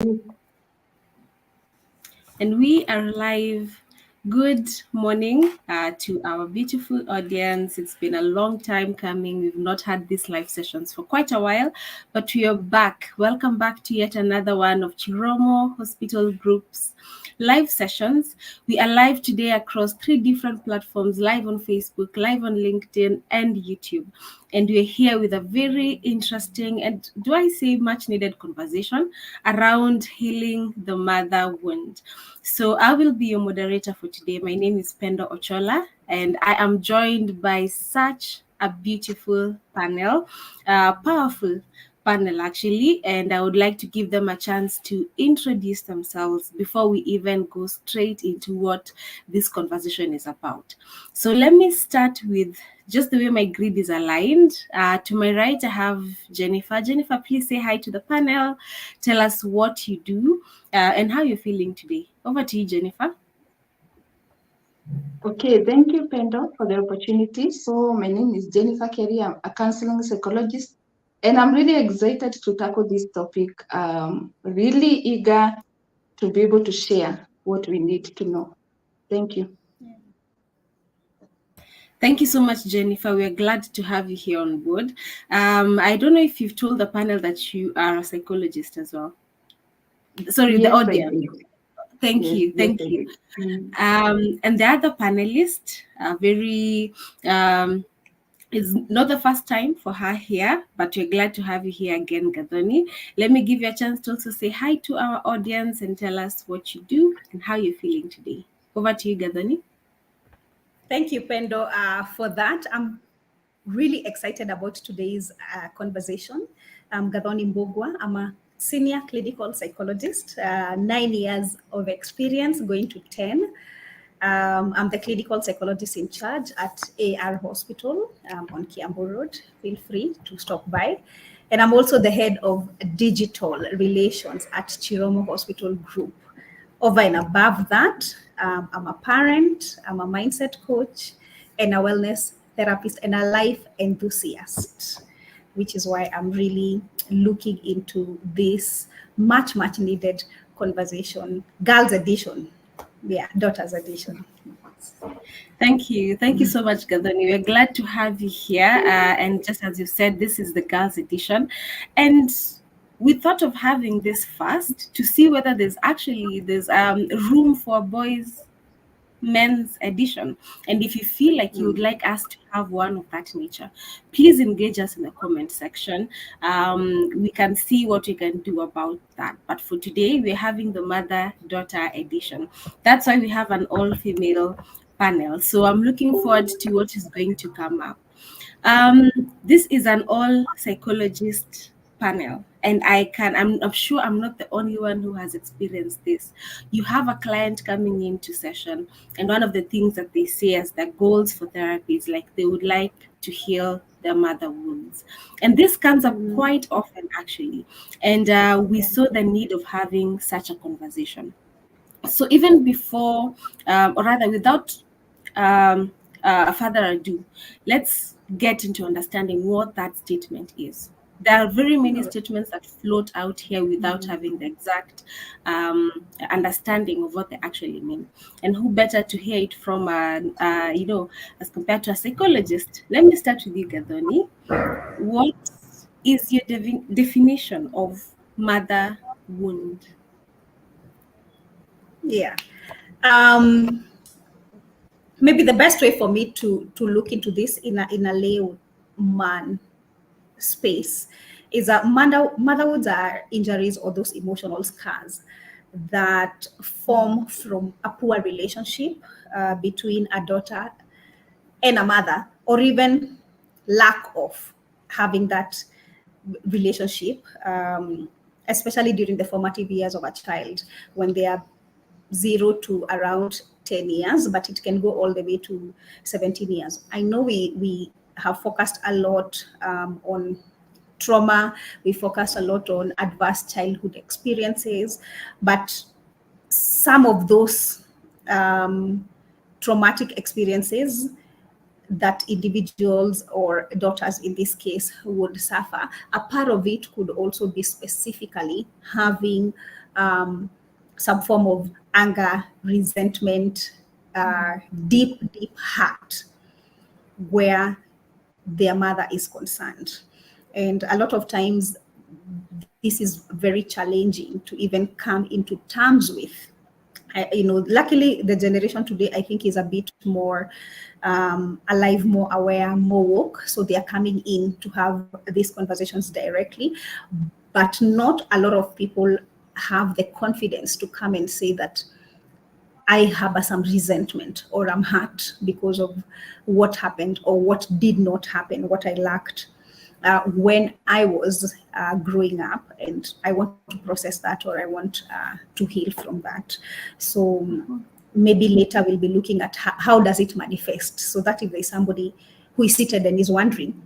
And we are live. Good morning to our beautiful audience. It's been a long time coming. We've not had these live sessions for quite a while, but we are back. Welcome back to yet another one of Chiromo Hospital Group's live sessions. We are live today across 3 different platforms, live on Facebook, live on LinkedIn, and YouTube. And we're here with a very interesting and, do I say, much needed conversation around healing the mother wound. So I will be your moderator for today. My name is Pendo Ochola, and I am joined by such a beautiful panel, powerful panel actually, and I would like to give them a chance to introduce themselves before we even go straight into what this conversation is about. So let me start with just the way my grid is aligned. To my right, I have Jennifer. Jennifer, please say hi to the panel. Tell us what you do and how you're feeling today. Over to you, Jennifer. Okay, thank you, Pendo, for the opportunity. So my name is Jennifer Kerry. I'm a counseling psychologist, and I'm really excited to tackle this topic. Really eager to be able to share what we need to know. Thank you. Thank you so much, Jennifer. We're glad to have you here on board. I don't know if you've told the panel that you are a psychologist as well. Sorry, the Yes, I audience. did. Thank Yes, you. yes, Thank I you. did. Mm. And the other panelist, very it's not the first time for her here, but we're glad to have you here again, Gadoni. Let me give you a chance to also say hi to our audience and tell us what you do and how you're feeling today. Over to you, Gadoni. Thank you, Pendo, for that. I'm really excited about today's conversation. I'm Gathoni Mbogwa. I'm a senior clinical psychologist, 9 years of experience, going to 10. I'm the clinical psychologist in charge at AR Hospital on Kiambu Road. Feel free to stop by. And I'm also the head of digital relations at Chiromo Hospital Group. Over and above that, I'm a parent, I'm a mindset coach, and a wellness therapist, and a life enthusiast, which is why I'm really looking into this much needed conversation. Girls edition. Yeah, daughters edition. Thank you. Thank you so much, Gadoni. We're glad to have you here. And just as you said, this is the girls' edition. And we thought of having this first to see whether there's room for boys men's edition. And if you feel like you would like us to have one of that nature, please engage us in the comment section. We can see what we can do about that. But for today, we're having the mother-daughter edition. That's why we have an all-female panel. So I'm looking forward to what is going to come up. This is an all psychologist panel, and I'm sure I'm not the only one who has experienced this. You have a client coming into session, and one of the things that they say as their goals for therapy is like they would like to heal their mother wounds. And this comes up quite often, actually. And we saw the need of having such a conversation. So even before, or rather, without further ado, let's get into understanding what that statement is. There are very many statements that float out here without having the exact understanding of what they actually mean. And who better to hear it from, as compared to a psychologist? Let me start with you, Gadoni. What is your definition of mother wound? Yeah. Maybe the best way for me to look into this in a layman space is that motherhoods are injuries or those emotional scars that form from a poor relationship between a daughter and a mother, or even lack of having that relationship, especially during the formative years of a child when they are 0 to around 10 years, but it can go all the way to 17 years. I know we have focused a lot on trauma, we focus a lot on adverse childhood experiences, but some of those traumatic experiences that individuals or daughters in this case would suffer, a part of it could also be specifically having some form of anger, resentment, deep hurt where their mother is concerned. And a lot of times, this is very challenging to even come into terms with. Luckily, the generation today, I think, is a bit more alive, more aware, more woke. So they are coming in to have these conversations directly. But not a lot of people have the confidence to come and say that I harbor some resentment or I'm hurt because of what happened or what did not happen, what I lacked when I was growing up, and I want to process that or I want to heal from that. So maybe later we'll be looking at how does it manifest, so that if there's somebody who is seated and is wondering,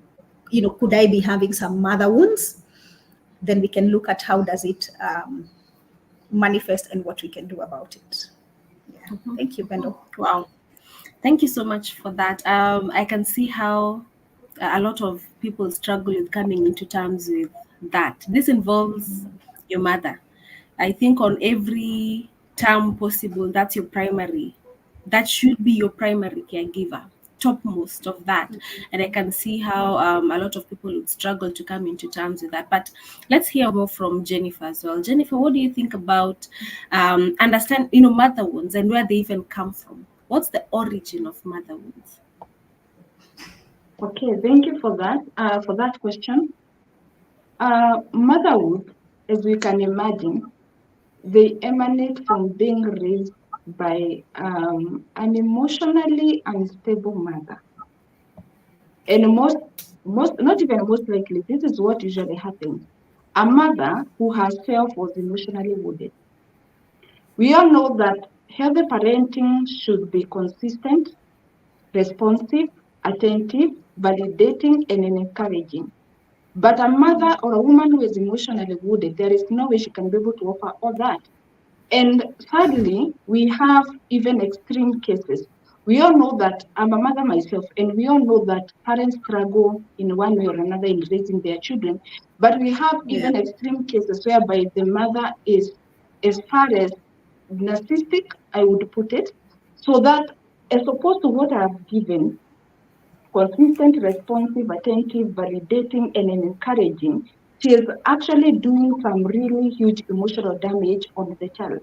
could I be having some mother wounds, then we can look at how does it manifest and what we can do about it. Yeah. Thank you, Pendo. Wow. Thank you so much for that. I can see how a lot of people struggle with coming into terms with that. This involves your mother. I think on every term possible, that's your primary. That should be your primary caregiver, topmost of that. And I can see how a lot of people would struggle to come into terms with that. But let's hear more from Jennifer as well. Jennifer, what do you think about understand, mother wounds and where they even come from? What's the origin of mother wounds? Okay, thank you for that question. Motherhood, as we can imagine, they emanate from being raised by an emotionally unstable mother. And not even most likely, this is what usually happens. A mother who herself was emotionally wounded. We all know that healthy parenting should be consistent, responsive, attentive, validating, and encouraging. But a mother or a woman who is emotionally wounded, there is no way she can be able to offer all that. And thirdly, we have even extreme cases. We all know that I'm a mother myself, and we all know that parents struggle in one way or another in raising their children. But we have even extreme cases whereby the mother is, as far as narcissistic, I would put it, so that as opposed to what I've given, consistent, responsive, attentive, validating, and encouraging, she is actually doing some really huge emotional damage on the child.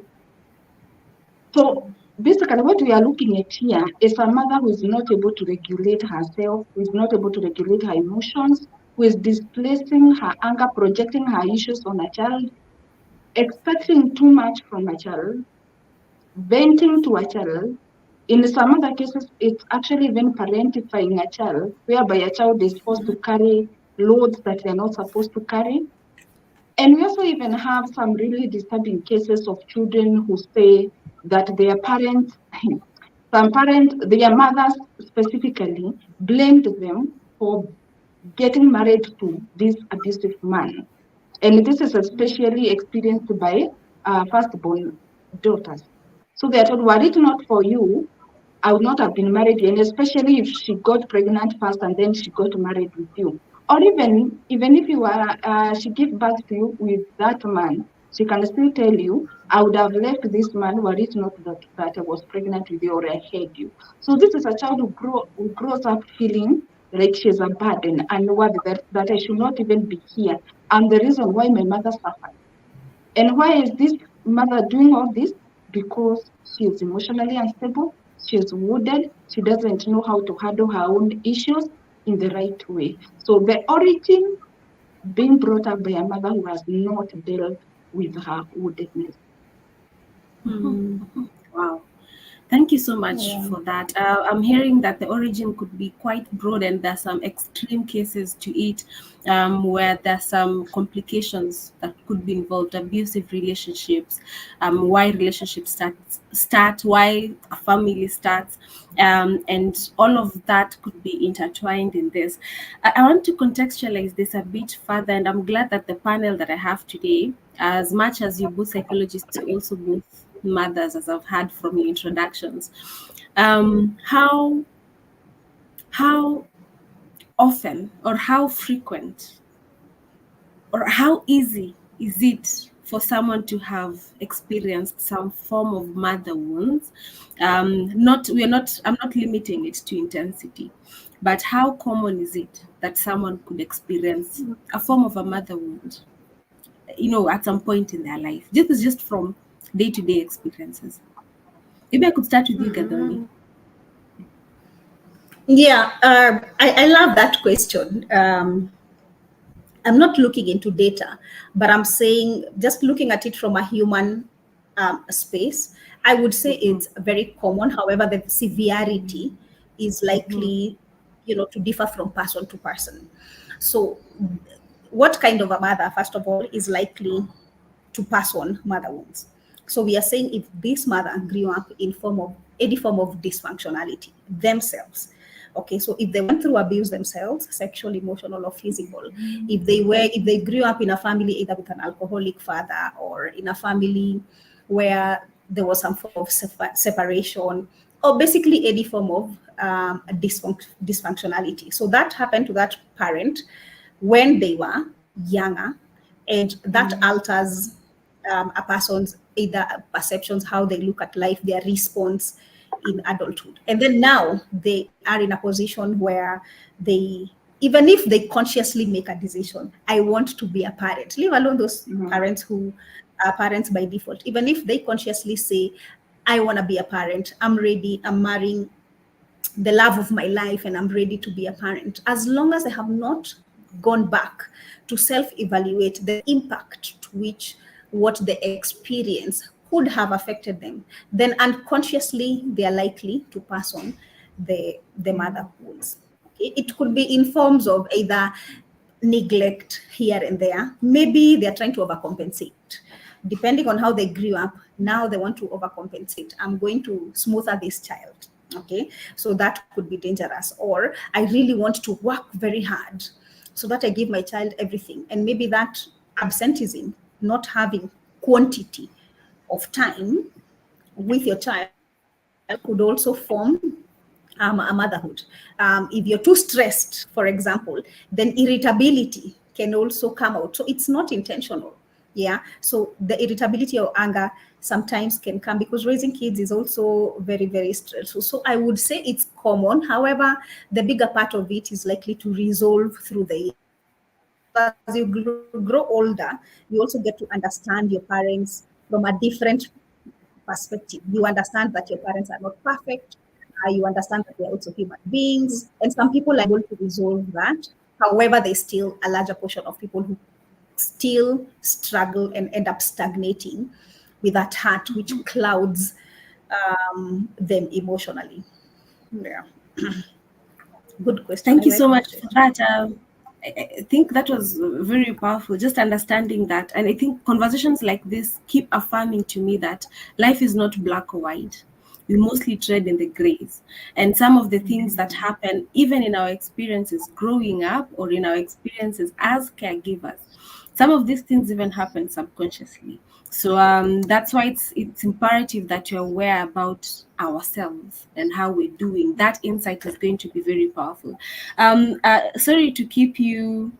So basically, what we are looking at here is a mother who is not able to regulate herself, who is not able to regulate her emotions, who is displacing her anger, projecting her issues on a child, expecting too much from a child, venting to a child. In some other cases, it's actually even parentifying a child, whereby a child is forced to carry loads that they're not supposed to carry. And we also even have some really disturbing cases of children who say that their parents, their mothers specifically, blamed them for getting married to this abusive man. And this is especially experienced by firstborn daughters. So they are told, were it not for you, I would not have been married, and especially if she got pregnant first and then she got married with you. Or even if you are she gave birth to you with that man, she can still tell you, I would have left this man were it not that I was pregnant with you or I had you. So this is a child who grows up feeling like she's a burden and that I should not even be here. And the reason why my mother suffered. And why is this mother doing all this? Because she is emotionally unstable, she is wounded, she doesn't know how to handle her own issues in the right way. So the origin being brought up by a mother who has not dealt with her woundedness. Wow. Thank you so much for that. I'm hearing that the origin could be quite broad, and there's some extreme cases to it where there's some complications that could be involved, abusive relationships, why relationships start, why a family starts, and all of that could be intertwined in this. I want to contextualize this a bit further, and I'm glad that the panel that I have today, as much as you're both psychologists, you're also both mothers, as I've heard from your introductions. How often or how frequent or how easy is it for someone to have experienced some form of mother wounds? I'm not limiting it to intensity, but how common is it that someone could experience a form of a mother wound, at some point in their life? This is just from day-to-day experiences. Maybe I could start with you, Gadoni. Yeah, I love that question. I'm not looking into data, but I'm saying, just looking at it from a human space, I would say Mm-hmm. it's very common. However, the severity is Mm-hmm. likely, to differ from person to person. So, what kind of a mother, first of all, is likely to pass on mother wounds? So we are saying if this mother grew up in form of any form of dysfunctionality themselves. Okay, so if they went through abuse themselves, sexual, emotional, or physical, if they grew up in a family either with an alcoholic father or in a family where there was some form of separation, or basically any form of dysfunctionality. So that happened to that parent when they were younger, and that alters a person's either perceptions, how they look at life, their response in adulthood. And then now they are in a position where they, even if they consciously make a decision, I want to be a parent, leave alone those parents who are parents by default, even if they consciously say, I want to be a parent, I'm ready, I'm marrying the love of my life and I'm ready to be a parent, as long as I have not gone back to self evaluate the impact to which what they experience could have affected them, then unconsciously they are likely to pass on the mother wounds. Okay? It could be in forms of either neglect here and there. Maybe they're trying to overcompensate. Depending on how they grew up, now they want to overcompensate. I'm going to smoother this child. Okay, so that could be dangerous. Or I really want to work very hard so that I give my child everything. And maybe that absenteeism, not having quantity of time with your child, could also form a motherhood. If you're too stressed, for example, then irritability can also come out. So it's not intentional. Yeah. So the irritability or anger sometimes can come because raising kids is also very, very stressful. So I would say it's common. However, the bigger part of it is likely to resolve through the years. Because as you grow older, you also get to understand your parents from a different perspective. You understand that your parents are not perfect. You understand that they're also human beings. And some people are able to resolve that. However, there's still a larger portion of people who still struggle and end up stagnating with that heart, which clouds them emotionally. Yeah. Good question. Thank I you so like much that for question. that. I think that was very powerful, just understanding that. And I think conversations like this keep affirming to me that life is not black or white. We mostly tread in the grays. And some of the things that happen, even in our experiences growing up or in our experiences as caregivers, some of these things even happen subconsciously. So that's why it's imperative that you're aware about ourselves and how we're doing. That insight is going to be very powerful. Sorry to keep you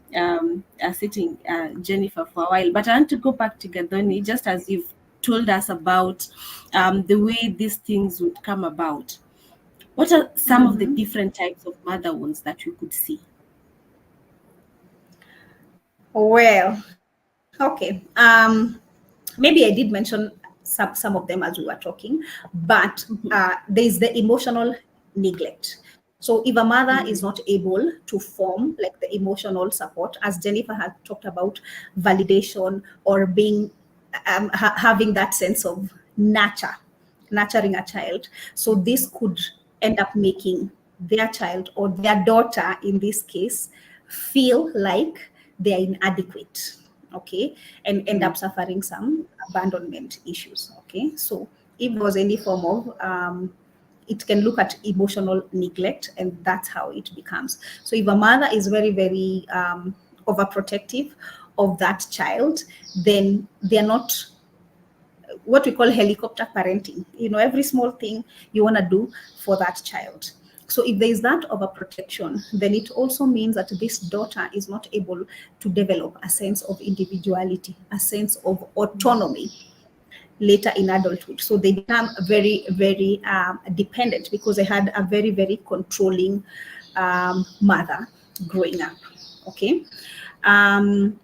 sitting, Jennifer, for a while, but I want to go back to Gadoni, just as you've told us about the way these things would come about. What are some of the different types of mother wounds that we could see? Well, okay. Maybe I did mention some of them as we were talking, but there is the emotional neglect. So if a mother is not able to form like the emotional support, as Jennifer had talked about, validation or being having that sense of nurturing a child, so this could end up making their child or their daughter in this case feel like they are inadequate, okay, and end up suffering some abandonment issues. Okay, so if there was any form of it can look at emotional neglect, and that's how it becomes. So if a mother is very, very overprotective of that child, then they're not what we call helicopter parenting. You know, every small thing you want to do for that child. So if there is that overprotection, then it also means that this daughter is not able to develop a sense of individuality, a sense of autonomy later in adulthood. So they become very, very dependent because they had a very, very controlling mother growing up. Okay. Um,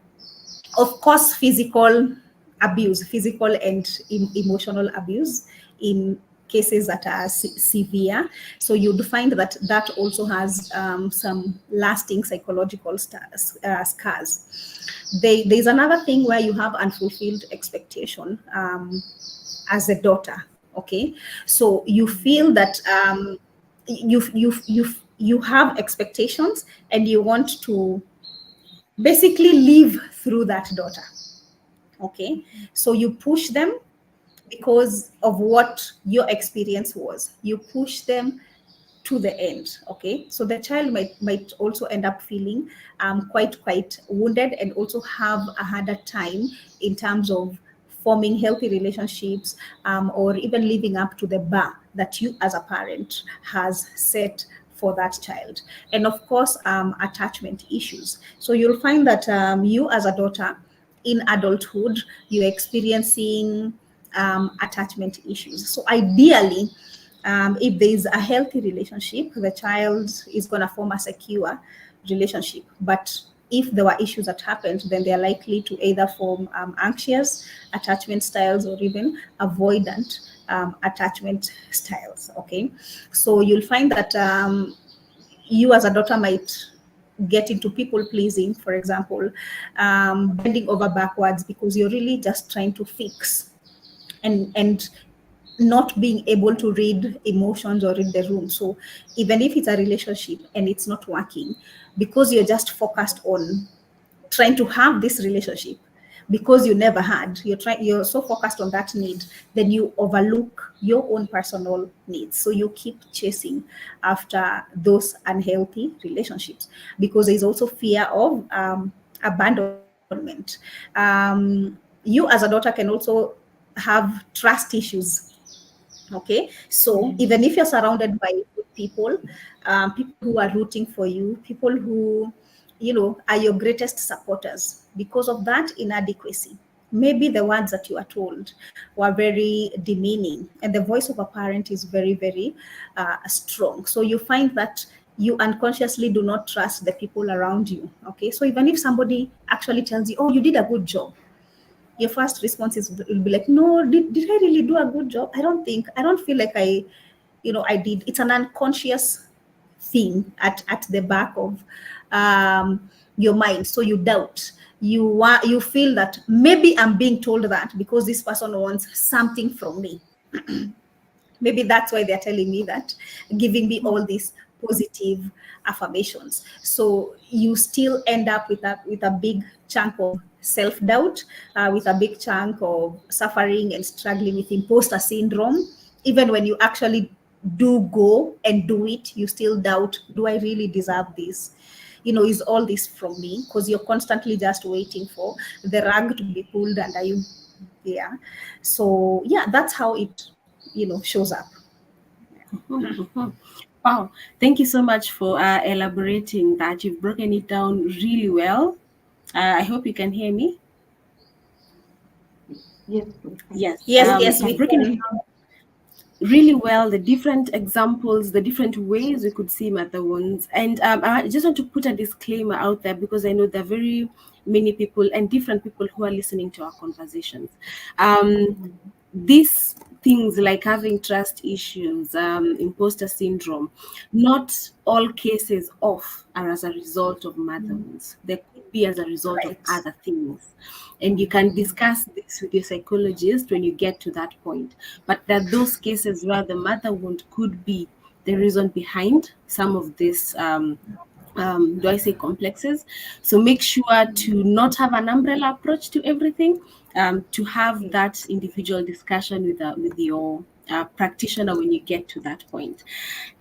of course, physical abuse, physical and emotional abuse in cases that are severe. So you'd find that that also has some lasting psychological scars. There's another thing where you have unfulfilled expectation as a daughter. Okay, so you feel that you have expectations and you want to basically live through that daughter. Okay, so you push them because of what your experience was. You push them to the end. Okay, so the child might also end up feeling quite wounded and also have a harder time in terms of forming healthy relationships, or even living up to the bar that you as a parent has set for that child. And of course, attachment issues. So you'll find that you as a daughter in adulthood, you're experiencing attachment issues. So ideally, if there is a healthy relationship, the child is going to form a secure relationship. But if there were issues that happened, then they are likely to either form anxious attachment styles or even avoidant attachment styles. Okay, so you'll find that you as a daughter might get into people pleasing, for example, bending over backwards because you're really just trying to fix and not being able to read emotions or read the room. So even if it's a relationship and it's not working, because you're just focused on trying to have this relationship because you never had, you're so focused on that need, then you overlook your own personal needs. So you keep chasing after those unhealthy relationships because there's also fear of abandonment. You as a daughter can also have trust issues. Okay, so even if you're surrounded by good people, people who are rooting for you, people who are your greatest supporters, because of that inadequacy, maybe the words that you are told were very demeaning and the voice of a parent is very, very strong. So you find that you unconsciously do not trust the people around you. Okay, so even if somebody actually tells you, oh, you did a good job, your first response will be like, no, did I really do a good job? I don't feel like I did. It's an unconscious thing at the back of your mind. So you doubt. You feel that maybe I'm being told that because this person wants something from me. Maybe that's why they're telling me that, giving me all these positive affirmations. So you still end up with a big chunk of self-doubt, with a big chunk of suffering and struggling with imposter syndrome. Even when you actually do go and do it, you still doubt, do I really deserve this? Is all this from me? Because you're constantly just waiting for the rug to be pulled under you. Yeah. So yeah, that's how it shows up. Wow, thank you so much for elaborating that. You've broken it down really well. I hope you can hear me. Yes, we can. Yes, Yes, you've we broken it can. down really well, the different examples, the different ways we could see mother wounds. And I just want to put a disclaimer out there because I know there are very many people and different people who are listening to our conversations. These things like having trust issues, imposter syndrome, not all cases of are as a result of mother wounds. There could be as a result of Right. other things. And you can discuss this with your psychologist when you get to that point. But there are those cases where the mother wound could be the reason behind some of this do I say complexes? So make sure to not have an umbrella approach to everything, to have that individual discussion with your practitioner when you get to that point.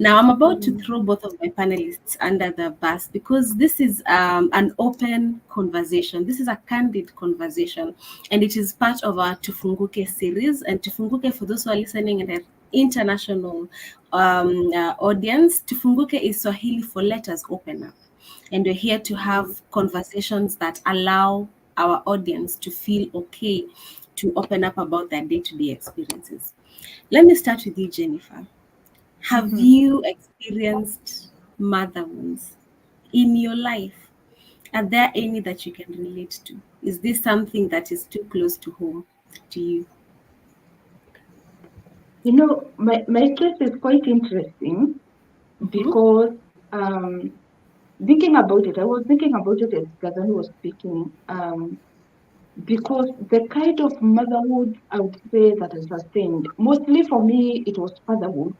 Now, I'm about to throw both of my panelists under the bus because this is an open conversation. This is a candid conversation, and it is part of our Tufunguke series. And Tufunguke, for those who are listening and are international audience, Tufunguke is Swahili for let us open up. And we're here to have conversations that allow our audience to feel okay to open up about their day to day experiences. Let me start with you, Jennifer. Have Mhm. you experienced mother wounds in your life? Are there any that you can relate to? Is this something that is too close to home to you? My case is quite interesting Mm-hmm. because um, thinking about it, I was thinking about it as Gazan was speaking, because the kind of motherhood I would say that I sustained, mostly for me, it was fatherhood,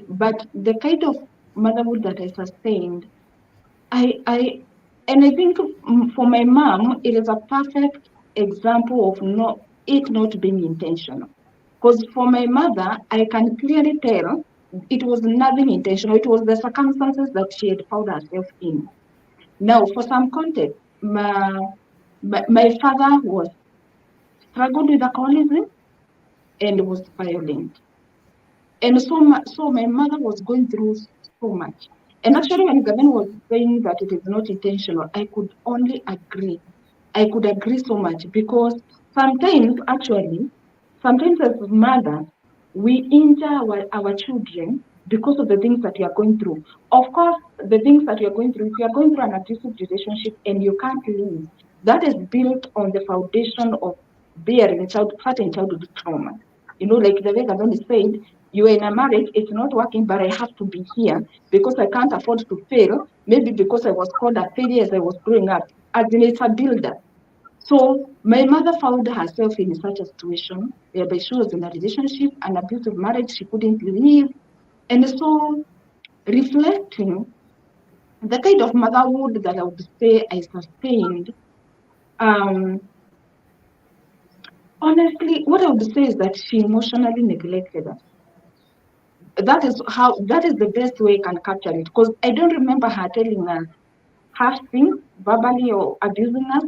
but the kind of motherhood that I sustained, I and I think for my mom, it is a perfect example of it not being intentional. Because for my mother, I can clearly tell it was nothing intentional. It was the circumstances that she had found herself in. Now, for some context, my father was struggled with alcoholism and was violent. And so my mother was going through so much. And actually, when Gavin was saying that it is not intentional, I could only agree. I could agree so much because sometimes, actually, sometimes as mothers, we injure our children because of the things that we are going through. Of course, the things that you are going through, if you are going through an abusive relationship and you can't leave, that is built on the foundation of bearing certain childhood trauma. Like the way Gavin said, you are in a marriage, it's not working, but I have to be here because I can't afford to fail. Maybe because I was called a failure as I was growing up. As in, it's a builder. So my mother found herself in such a situation whereby she was in a relationship, an abusive marriage, she couldn't leave. And so reflecting the kind of motherhood that I would say I sustained, um, honestly, what I would say is that she emotionally neglected us. That is the best way I can capture it. Because I don't remember her telling us harsh things, verbally or abusing us,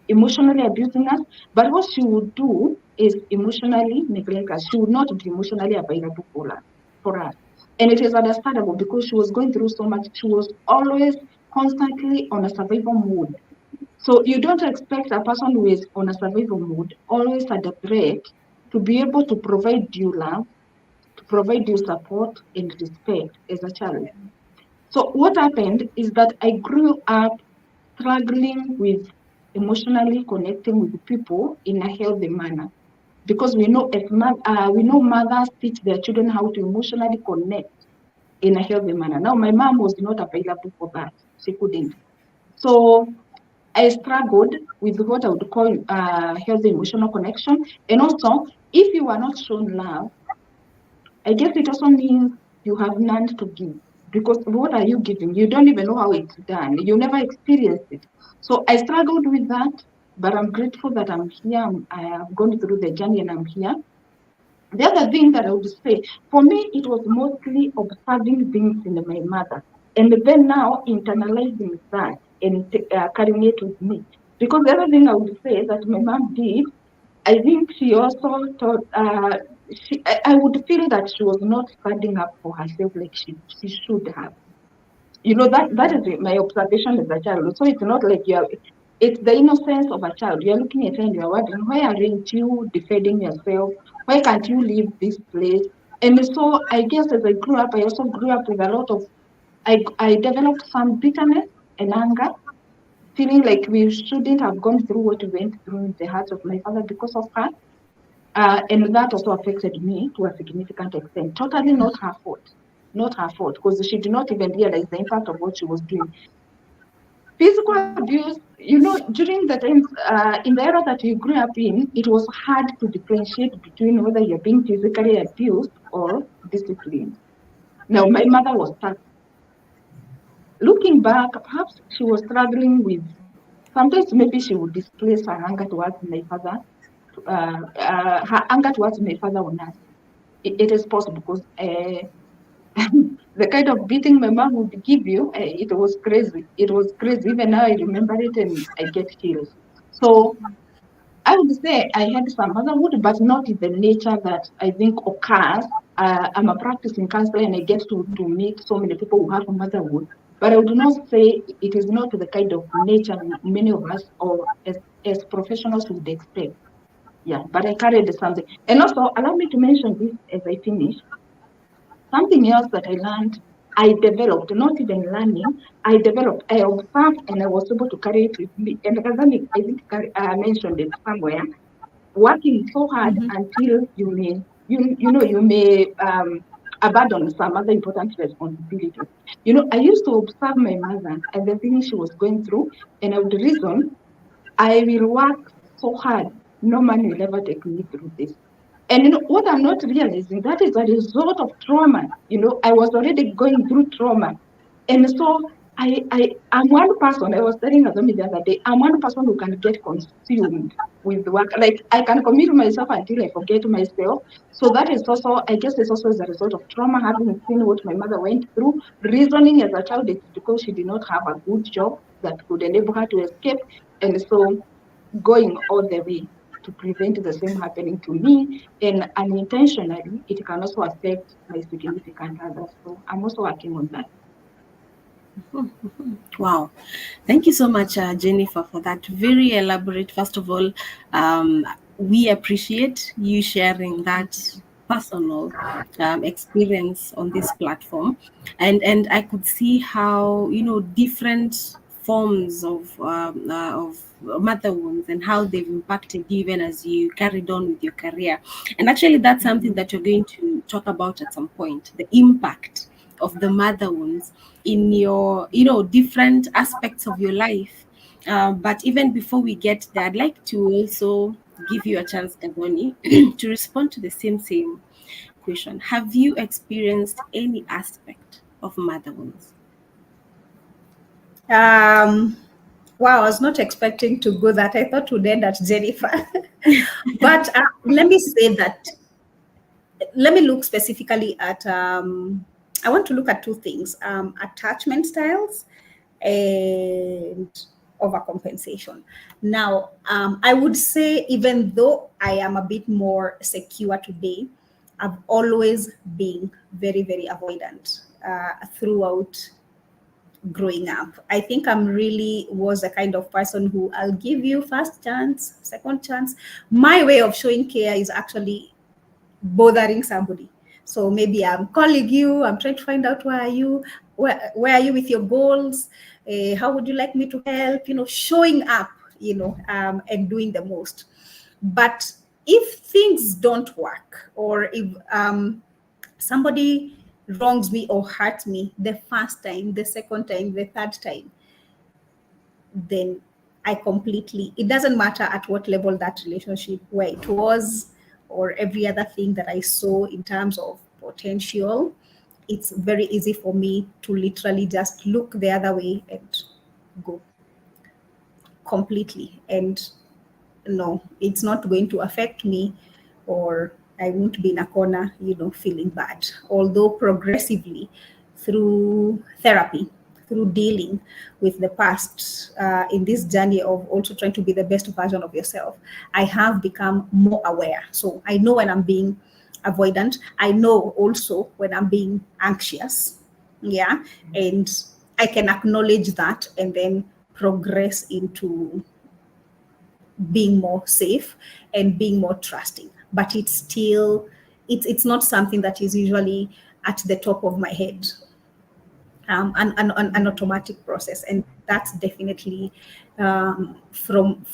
emotionally abusing us. But what she would do is emotionally neglect us. She would not be emotionally available for us. And it is understandable because she was going through so much. She was always constantly on a survival mode. So you don't expect a person who is on a survival mode, always under threat, to be able to provide you love, to provide you support and respect as a child. So what happened is that I grew up struggling with emotionally connecting with people in a healthy manner because we know mothers teach their children how to emotionally connect in a healthy manner. Now my mom was not available for that; she couldn't. So I struggled with what I would call healthy emotional connection, and also if you are not shown love, I guess it also means you have none to give because what are you giving? You don't even know how it's done. You never experienced it. So I struggled with that, but I'm grateful that I'm here. I have gone through the journey and I'm here. The other thing that I would say, for me, it was mostly observing things in my mother and then now internalizing that and carrying it with me. Because the other thing I would say that my mom did, I think she also thought I would feel that she was not standing up for herself like she should have. That is my observation as a child. So it's not like it's the innocence of a child. You're looking at her and you're wondering, why aren't you defending yourself? Why can't you leave this place? And so I guess as I grew up, I also grew up with a lot of I developed some bitterness and anger, feeling like we shouldn't have gone through what we went through in the heart of my father because of her. And that also affected me to a significant extent. Totally not her fault. Not her fault, because she did not even realize the impact of what she was doing. Physical abuse, during the times, in the era that we grew up in, it was hard to differentiate between whether you're being physically abused or disciplined. Now, my mother was stuck. Looking back, perhaps she was struggling with, sometimes maybe she would displace her anger towards my father, her anger towards my father on us. It is possible because the kind of beating my mom would give you, it was crazy. It was crazy. Even now I remember it and I get chills. So I would say I had some motherhood, but not in the nature that I think occurs. I'm a practicing counselor and I get to meet so many people who have a motherhood, but I would not say it is not the kind of nature many of us or as professionals would expect. Yeah, but I carried something. And also, allow me to mention this as I finish. Something else that I learned, I developed, not even learning, I developed, I observed, and I was able to carry it with me. And Kazami, I think, mentioned it somewhere, working so hard Mhm. until you may abandon some other important responsibilities. I used to observe my mother and the things she was going through, and I would reason, I will work so hard. No man will ever take me through this. And what I'm not realizing, that is a result of trauma. I was already going through trauma. And so I'm one person, I was telling Azami the other day, I'm one person who can get consumed with work. Like I can commit myself until I forget myself. So that is also, I guess it's also as a result of trauma, having seen what my mother went through. Reasoning as a child, it's because she did not have a good job that could enable her to escape. And so going all the way to prevent the same happening to me, and unintentionally it can also affect my significant others. So I'm also working on that. Wow. Thank you so much, Jennifer, for that very elaborate. First of all, we appreciate you sharing that personal experience on this platform, and I could see how different forms of mother wounds and how they've impacted you even as you carried on with your career. And actually, that's something that you're going to talk about at some point: the impact of the mother wounds in your different aspects of your life. But even before we get there, I'd like to also give you a chance, Gaboni, to respond to the same question. Have you experienced any aspect of mother wounds? Um, wow, I was not expecting to go that. I thought we'd end at Jennifer. But let me say that, let me look specifically at, I want to look at two things, attachment styles and overcompensation. Now, I would say, even though I am a bit more secure today, I've always been very, very avoidant throughout growing up. I think I'm really was a kind of person who, I'll give you first chance, second chance. My way of showing care is actually bothering somebody. So maybe I'm calling you, I'm trying to find out where are you, where are you with your goals, how would you like me to help, showing up, and doing the most. But if things don't work, or if somebody wrongs me or hurts me the first time, the second time, the third time, then I completely, it doesn't matter at what level that relationship, where it was, or every other thing that I saw in terms of potential, it's very easy for me to literally just look the other way and go completely. And no, it's not going to affect me, or I won't be in a corner, feeling bad. Although progressively, through therapy, through dealing with the past, in this journey of also trying to be the best version of yourself, I have become more aware. So I know when I'm being avoidant. I know also when I'm being anxious. Yeah. And I can acknowledge that and then progress into being more safe and being more trusting. But it's still, it's not something that is usually at the top of my head, an automatic process. And that's definitely from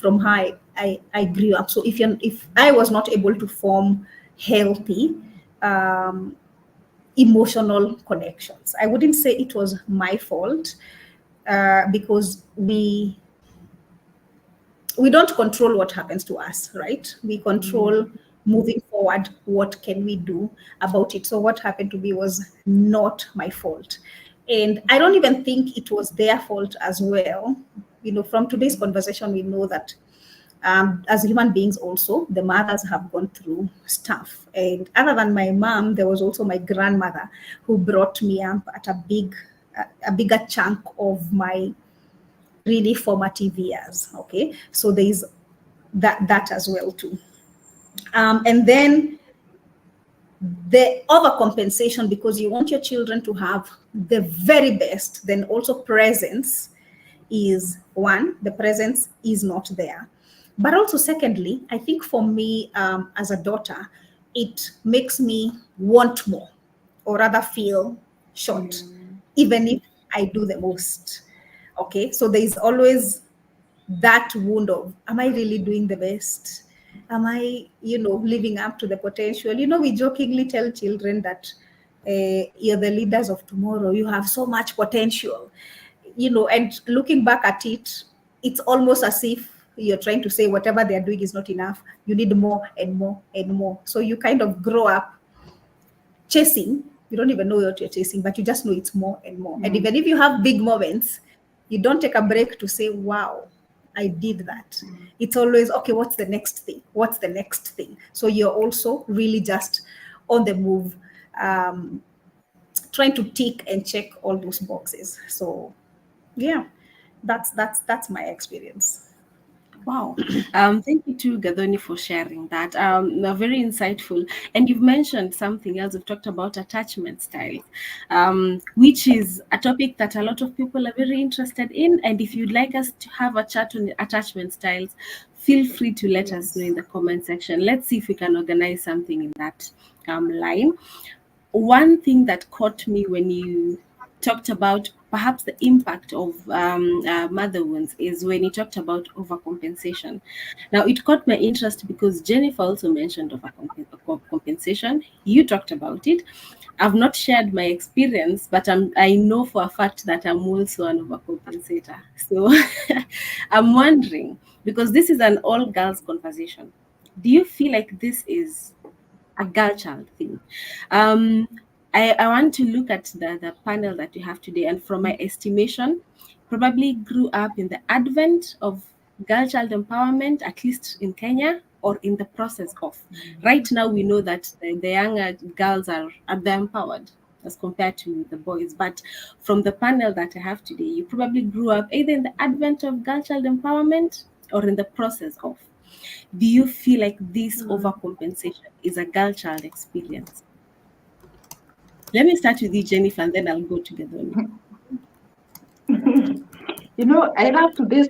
how I grew up. So if I was not able to form healthy um, emotional connections, I wouldn't say it was my fault, because we don't control what happens to us, right? We control moving forward, what can we do about it. So what happened to me was not my fault. And I don't even think it was their fault as well. From today's conversation, we know that as human beings also, the mothers have gone through stuff. And other than my mom, there was also my grandmother who brought me up at a bigger chunk of my really formative years. Okay. So there is that as well too. And then the overcompensation, because you want your children to have the very best, then also presence is one, the presence is not there. But also, secondly, I think for me, as a daughter, it makes me want more, or rather feel short, even if I do the most. Okay, so there is always that wound of, am I really doing the best? Am I, living up to the potential? We jokingly tell children that you're the leaders of tomorrow. You have so much potential, and looking back at it, it's almost as if you're trying to say whatever they're doing is not enough. You need more and more and more. So you kind of grow up chasing. You don't even know what you're chasing, but you just know it's more and more. And even if you have big moments, you don't take a break to say, wow, I did that. It's always, okay, what's the next thing? What's the next thing? So you're also really just on the move, trying to tick and check all those boxes. So yeah, that's my experience. Wow. Thank you to Gadoni for sharing that. Very insightful. And you've mentioned something else. We've talked about attachment styles, which is a topic that a lot of people are very interested in. And if you'd like us to have a chat on attachment styles, feel free to let us know in the comment section. Let's see if we can organize something in that line. One thing that caught me when you talked about perhaps the impact of mother wounds is when you talked about overcompensation. Now, it caught my interest because Jennifer also mentioned overcompensation. You talked about it. I've not shared my experience, but I know for a fact that I'm also an overcompensator. So I'm wondering, because this is an all girls conversation, do you feel like this is a girl child thing? Um, I want to look at the panel that you have today, and from my estimation, probably grew up in the advent of girl child empowerment, at least in Kenya, or in the process of. Right now, we know that the younger girls are they empowered as compared to the boys. But from the panel that I have today, you probably grew up either in the advent of girl child empowerment or in the process of. Do you feel like this overcompensation is a girl child experience? Let me start with you, Jennifer, and then I'll go to Gadoni. I love today's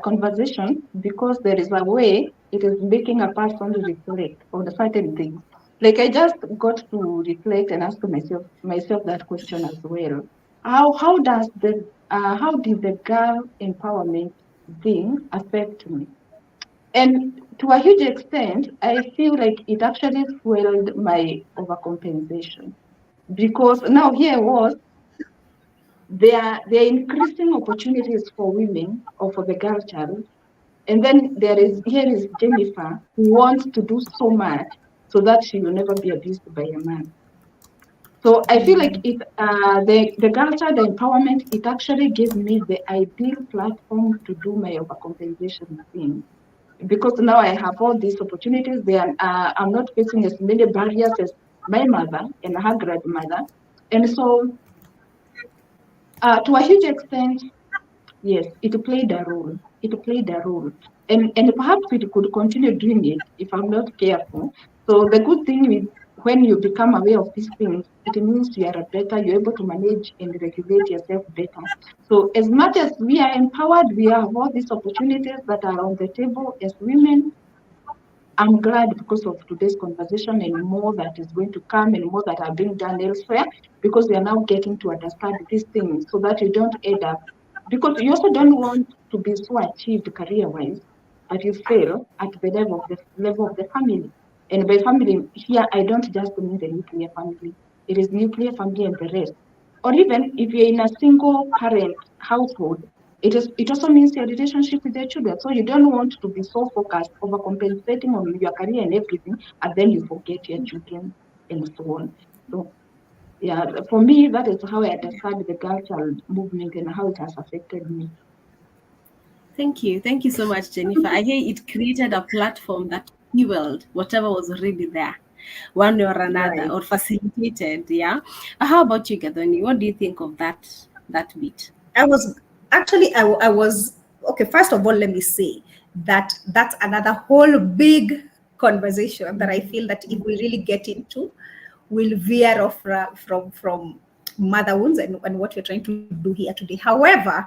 conversation because there is a way it is making a person reflect on certain things. Like I just got to reflect and ask myself that question as well. How did the girl empowerment thing affect me? And to a huge extent, I feel like it actually fueled my overcompensation because now here was there are increasing opportunities for women or for the girl child. And then here is Jennifer who wants to do so much so that she will never be abused by a man. So I feel like the girl child empowerment, it actually gave me the ideal platform to do my overcompensation thing. Because now I have all these opportunities there, I'm not facing as many barriers as my mother and her grandmother. And so to a huge extent, yes, it played a role. It played a role. And perhaps it could continue doing it if I'm not careful. So the good thing with when you become aware of these things, it means you're able to manage and regulate yourself better. So as much as we are empowered, we have all these opportunities that are on the table as women. I'm glad because of today's conversation and more that is going to come and more that are being done elsewhere, because we are now getting to understand these things so that you don't end up, because you also don't want to be so achieved career-wise, but you fail at the level of the family. And by family here, I don't just mean the nuclear family. It is nuclear family and the rest. Or even if you're in a single parent household, it also means your relationship with your children. So you don't want to be so focused, overcompensating on your career and everything, and then you forget your children and so on. So yeah, for me, that is how I understand the girl child movement and how it has affected me. Thank you. Thank you so much, Jennifer. I hear it created a platform that fueled whatever was already there, one way or another, Right. or facilitated. Yeah. How about you, Gadoni? What do you think of that bit? I was actually, I was, okay, first of all, let me say that's another whole big conversation that I feel that if we really get into, will veer off from mother wounds and what we're trying to do here today. However,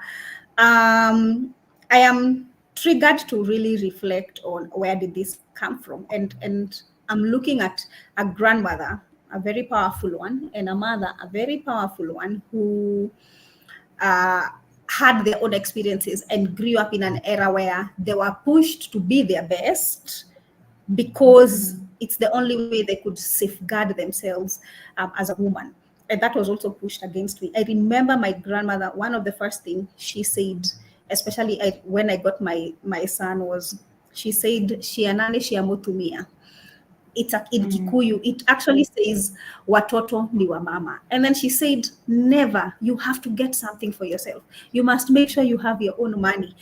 I am triggered to really reflect on where did this come from, and I'm looking at a grandmother, a very powerful one, and a mother, a very powerful one, who uh, had their own experiences and grew up in an era where they were pushed to be their best because it's the only way they could safeguard themselves as a woman. And that was also pushed against me. I remember my grandmother, one of the first things she said, especially when I got my son, was she said, "Shianane shiamutumia." It's in Kikuyu, it actually says watoto ni wa mama. And then she said, never, you have to get something for yourself. You must make sure you have your own money.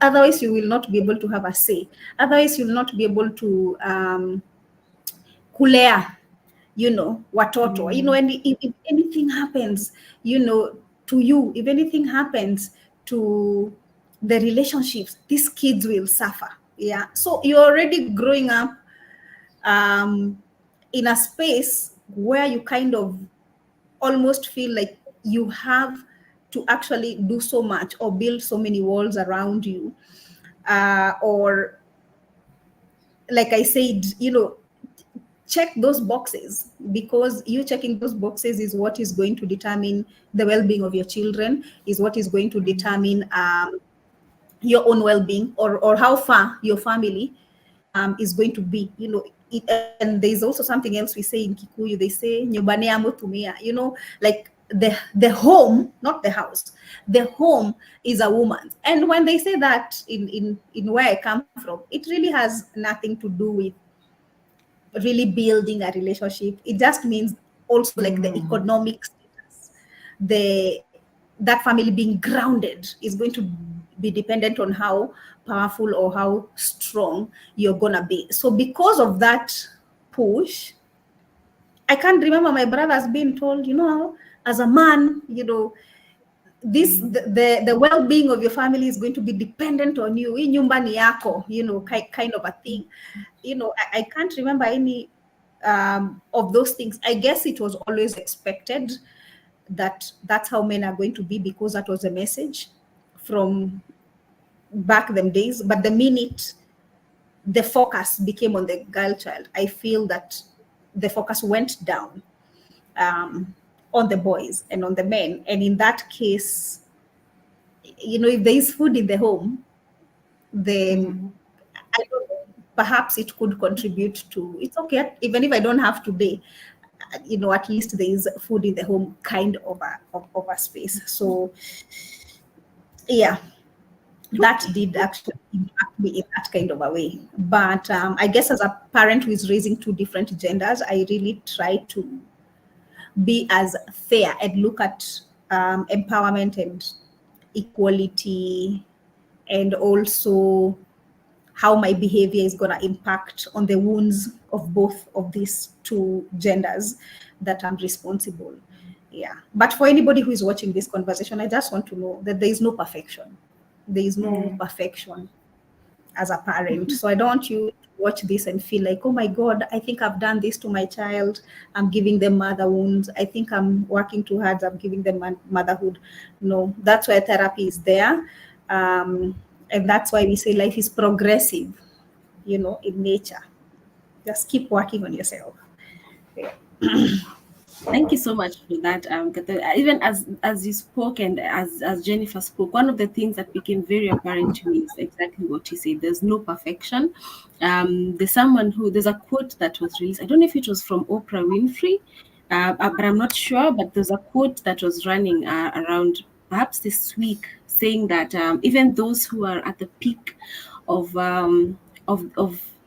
Otherwise, you will not be able to have a say. Otherwise, you'll not be able to kulea, watoto. And if anything happens, to you, if anything happens to the relationships, these kids will suffer. Yeah. So you're already growing up um, in a space where you kind of almost feel like you have to actually do so much or build so many walls around you, or like I said, check those boxes, because you checking those boxes is what is going to determine the well-being of your children, is what is going to determine your own well-being, or how far your family is going to be. And there's also something else we say in Kikuyu. They say nyumbani ya mutumia, like the home, not the house, the home is a woman's. And when they say that in where I come from, it really has nothing to do with really building a relationship. It just means also like the economic status, the that family being grounded is going to be dependent on how powerful or how strong you're gonna be. So because of that push, I can't remember my brothers being told, as a man, this the well-being of your family is going to be dependent on you. Hii nyumba ni yako, kind of a thing. I can't remember any of those things. I guess it was always expected that that's how men are going to be, because that was a message from back them days. But the minute the focus became on the girl child, I feel that the focus went down on the boys and on the men. And in that case, if there is food in the home, then I don't know, perhaps it could contribute to, it's okay, even if I don't have today, at least there is food in the home, kind of a space. So yeah, that did actually impact me in that kind of a way. But I guess as a parent who is raising two different genders, I really try to be as fair and look at empowerment and equality, and also how my behavior is going to impact on the wounds of both of these two genders that I'm responsible. Yeah. But for anybody who is watching this conversation, I just want to know that there is no perfection. There is no perfection as a parent. So I don't want you to watch this and feel like, oh my God, I think I've done this to my child. I'm giving them mother wounds. I think I'm working too hard. I'm giving them motherhood. No, that's why therapy is there. And that's why we say life is progressive, in nature. Just keep working on yourself. Yeah. Thank you so much for that, Catherine. Even as you spoke and as Jennifer spoke, one of the things that became very apparent to me is exactly what you said. There's no perfection. There's a quote that was released. I don't know if it was from Oprah Winfrey, but I'm not sure. But there's a quote that was running around perhaps this week, saying that even those who are at the peak of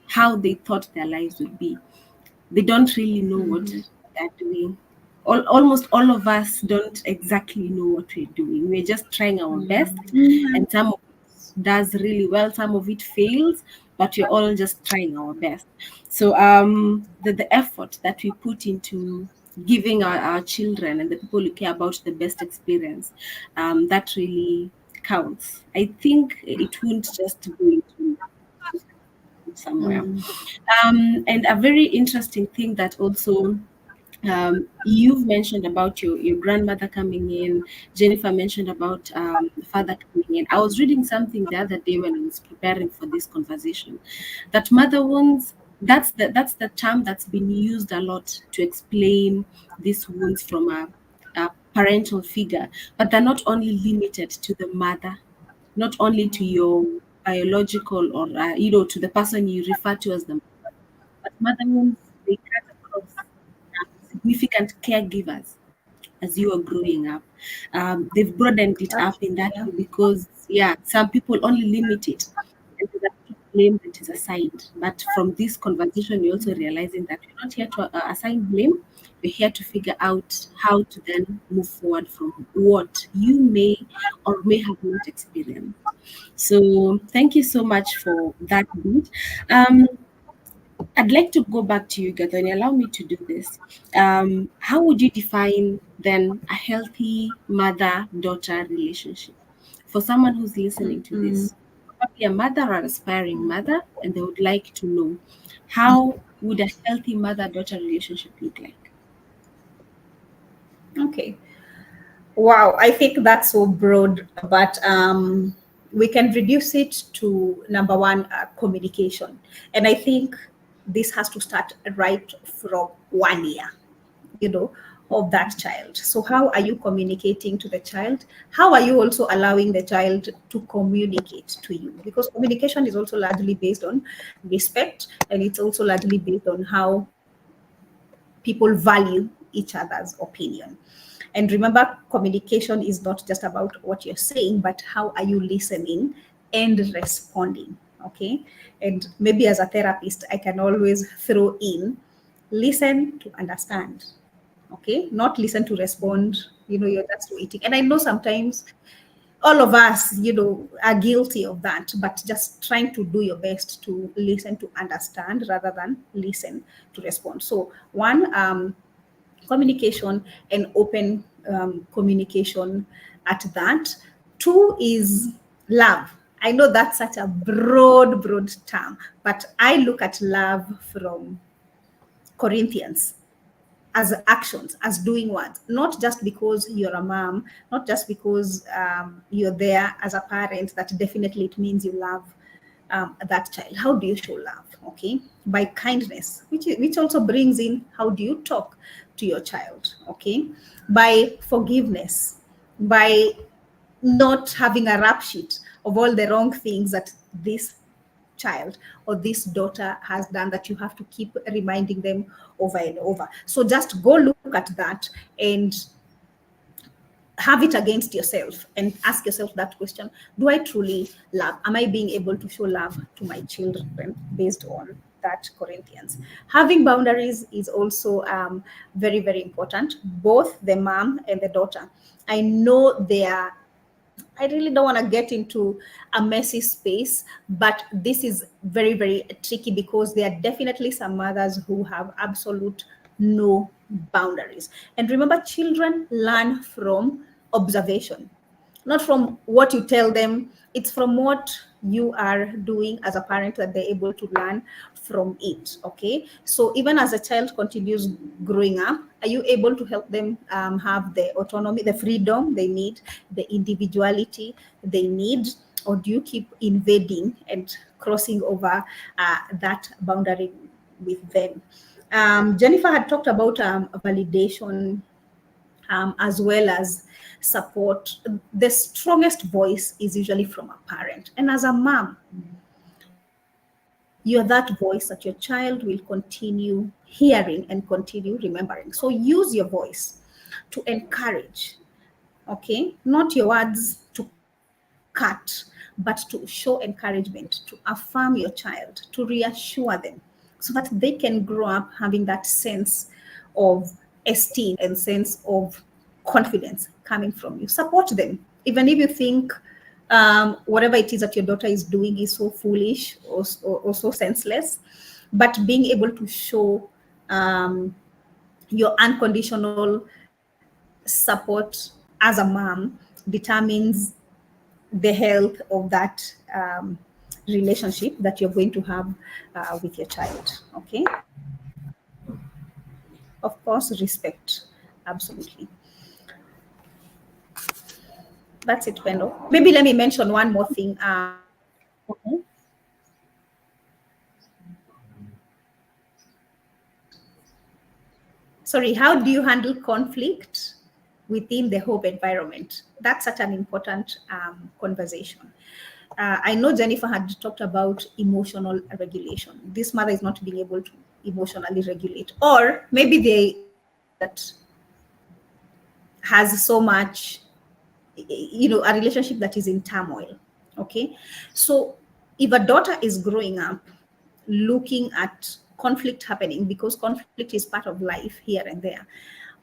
how they thought their lives would be, they don't really know what they're doing. Almost all of us don't exactly know what we're doing. We're just trying our best, and some of it does really well, some of it fails, but we're all just trying our best. So the effort that we put into giving our children and the people who care about the best experience, that really counts. I think it won't just go into somewhere. And a very interesting thing that also you've mentioned about your grandmother coming in. Jennifer mentioned about the father coming in. I was reading something the other day when I was preparing for this conversation, that mother wounds, that's the term that's been used a lot to explain these wounds from a parental figure, but they're not only limited to the mother, not only to your biological or to the person you refer to as the mother, but mother wounds, they cut across significant caregivers as you are growing up. They've broadened it up in that Yeah. way because, yeah, some people only limit it and there's a lot of blame that is assigned. But from this conversation, you're also realizing that you're not here to assign blame. You're here to figure out how to then move forward from what you may or may have not experienced. So, thank you so much for that bit. Um, I'd like to go back to you, Gathoni. Allow me to do this. How would you define then a healthy mother-daughter relationship for someone who's listening to this? Probably a mother or aspiring mother, and they would like to know how would a healthy mother-daughter relationship look like? Okay. Wow, I think that's so broad, but we can reduce it to number one, communication. And I think this has to start right from 1 year, you know, of that child. So, how are you communicating to the child? How are you also allowing the child to communicate to you? Because communication is also largely based on respect, and it's also largely based on how people value each other's opinion. And remember, communication is not just about what you're saying, but how are you listening and responding. Okay. And maybe as a therapist, I can always throw in listen to understand. Okay. Not listen to respond. You're just waiting. And I know sometimes all of us, are guilty of that, but just trying to do your best to listen to understand rather than listen to respond. So, one, communication and open communication at that. Two is love. I know that's such a broad term, but I look at love from Corinthians as actions, as doing what, not just because you're a mom, not just because you're there as a parent, that definitely it means you love that child. How do you show love? Okay, by kindness, which also brings in how do you talk to your child? Okay, by forgiveness, by not having a rap sheet of all the wrong things that this child or this daughter has done that you have to keep reminding them over and over. So just go look at that and have it against yourself and ask yourself that question: do I truly love? Am I being able to show love to my children based on that Corinthians? Having boundaries is also very, very important, both the mom and the daughter. I know they are, I really don't want to get into a messy space, but this is very, very tricky because there are definitely some mothers who have absolute no boundaries. And remember, children learn from observation, not from what you tell them. It's from what you are doing as a parent that they're able to learn from it. Okay, so even as a child continues growing up, are you able to help them have the autonomy, the freedom they need, the individuality they need? Or do you keep invading and crossing over that boundary with them? Jennifer had talked about validation, as well as support. The strongest voice is usually from a parent. And as a mom, you're that voice that your child will continue hearing and continue remembering. So use your voice to encourage, okay? Not your words to cut, but to show encouragement, to affirm your child, to reassure them so that they can grow up having that sense of esteem and sense of confidence coming from you. Support them. Even if you think whatever it is that your daughter is doing is so foolish or so senseless, but being able to show your unconditional support as a mom determines the health of that relationship that you're going to have with your child. Okay, of course, respect, absolutely. That's it, Pendo. Maybe let me mention one more thing. Okay. Sorry, how do you handle conflict within the home environment? That's such an important conversation. I know Jennifer had talked about emotional regulation. This mother is not being able to emotionally regulate, or maybe they are a mother that has so much, a relationship that is in turmoil. Okay, so if a daughter is growing up looking at conflict happening, because conflict is part of life here and there,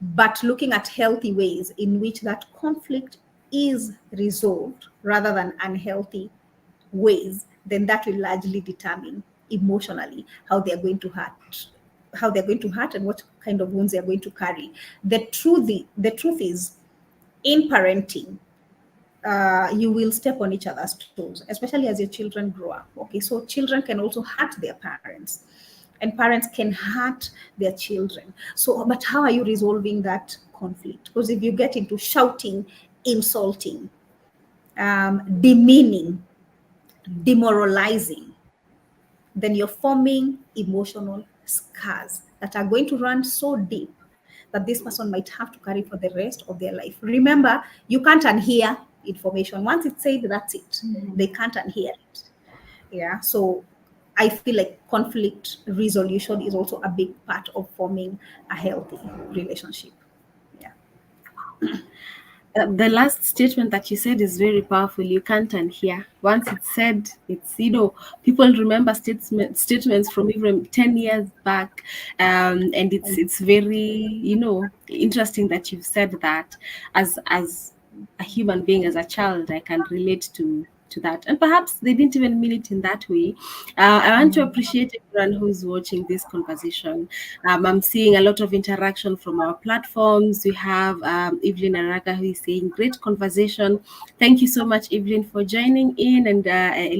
but looking at healthy ways in which that conflict is resolved rather than unhealthy ways, then that will largely determine emotionally how they are going to hurt, and what kind of wounds they are going to carry. The truth is, in parenting, you will step on each other's toes, especially as your children grow up. Okay, so children can also hurt their parents, and parents can hurt their children. So, but how are you resolving that conflict? Because if you get into shouting, insulting, demeaning, demoralizing, then you're forming emotional scars that are going to run so deep that this person might have to carry for the rest of their life. Remember, you can't unhear information. Once it's said, that's it. They can't unhear it. Yeah. So I feel like conflict resolution is also a big part of forming a healthy relationship. Yeah. The last statement that you said is very powerful. You can't unhear. Once it's said, it's, people remember statements from even 10 years back. And it's very, interesting that you've said that. As a human being, as a child, I can relate to that. And perhaps they didn't even mean it in that way. I want to appreciate everyone who's watching this conversation. I'm seeing a lot of interaction from our platforms. We have Evelyn Araga who is saying, great conversation. Thank you so much, Evelyn, for joining in and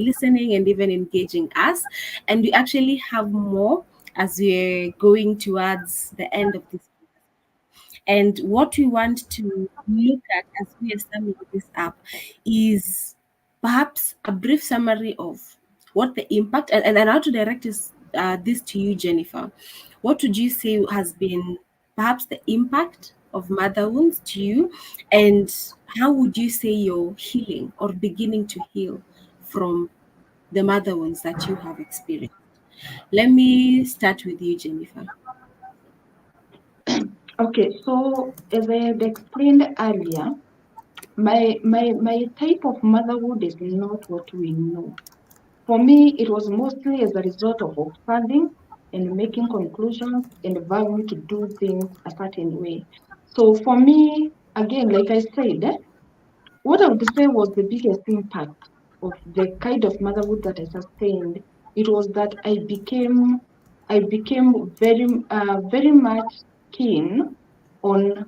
listening and even engaging us. And we actually have more as we're going towards the end of this. And what we want to look at as we are summing this up is perhaps a brief summary of what the impact, and how to direct this to you, Jennifer. What would you say has been perhaps the impact of mother wounds to you, and how would you say you're healing or beginning to heal from the mother wounds that you have experienced? Let me start with you, Jennifer. Okay, so as I had explained earlier, my type of motherhood is not what we know. For me, it was mostly as a result of observing and making conclusions and vowing to do things a certain way. So for me, again, like I said, what I would say was the biggest impact of the kind of motherhood that I sustained. It was that I became very much keen on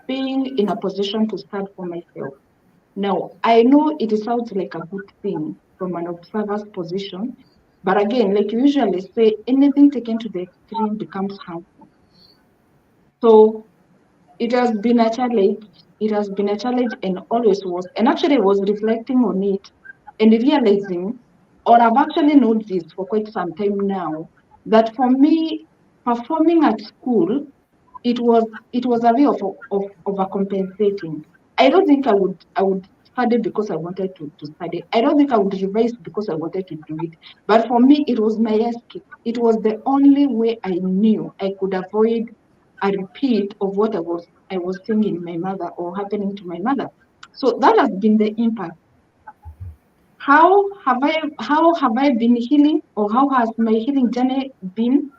being in a position to stand for myself. Now, I know it sounds like a good thing from an observer's position, but again, like you usually say, anything taken to the extreme becomes harmful. So it has been a challenge. It has been a challenge and always was. And actually, I was reflecting on it and realizing, or I've actually known this for quite some time now, that for me, performing at school, it was a way of overcompensating. I don't think I would study because I wanted to study. I don't think I would revise because I wanted to do it. But for me, it was my escape. It was the only way I knew I could avoid a repeat of what I was seeing in my mother or happening to my mother. So that has been the impact. How have I been healing, or how has my healing journey been?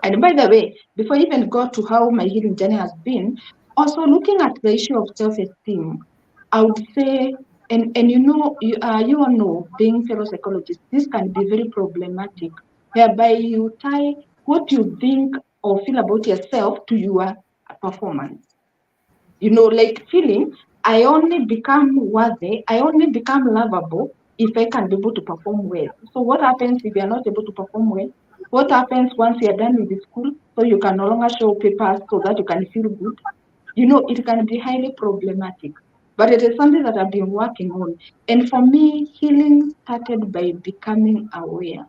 And by the way, before I even got to how my healing journey has been, also looking at the issue of self-esteem, I would say, and you all know, being fellow psychologists, this can be very problematic, whereby you tie what you think or feel about yourself to your performance. Like feeling, I only become worthy, I only become lovable if I can be able to perform well. So what happens if you are not able to perform well? What happens once you are done with the school, so you can no longer show papers so that you can feel good? It can be highly problematic. But it is something that I've been working on. And for me, healing started by becoming aware,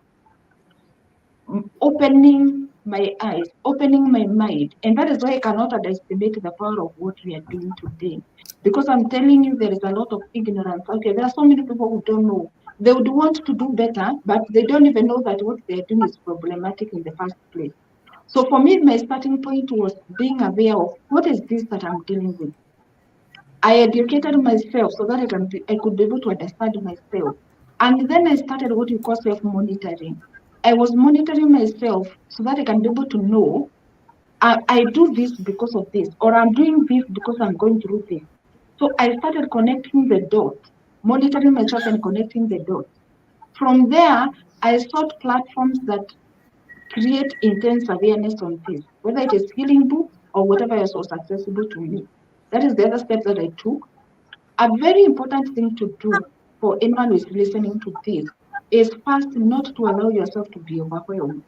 opening my eyes, opening my mind. And that is why I cannot underestimate the power of what we are doing today. Because I'm telling you, there is a lot of ignorance out there. There are so many people who don't know. They would want to do better, but they don't even know that what they're doing is problematic in the first place. So for me, my starting point was being aware of what is this that I'm dealing with. I educated myself so that I could be able to understand myself. And then I started what you call self-monitoring. I was monitoring myself so that I can be able to know I do this because of this, or I'm doing this because I'm going through this. So I started connecting the dots, monitoring myself and connecting the dots. From there, I sought platforms that create intense awareness on this, whether it is healing books or whatever else was accessible to me. That is the other step that I took. A very important thing to do for anyone who is listening to this is first not to allow yourself to be overwhelmed.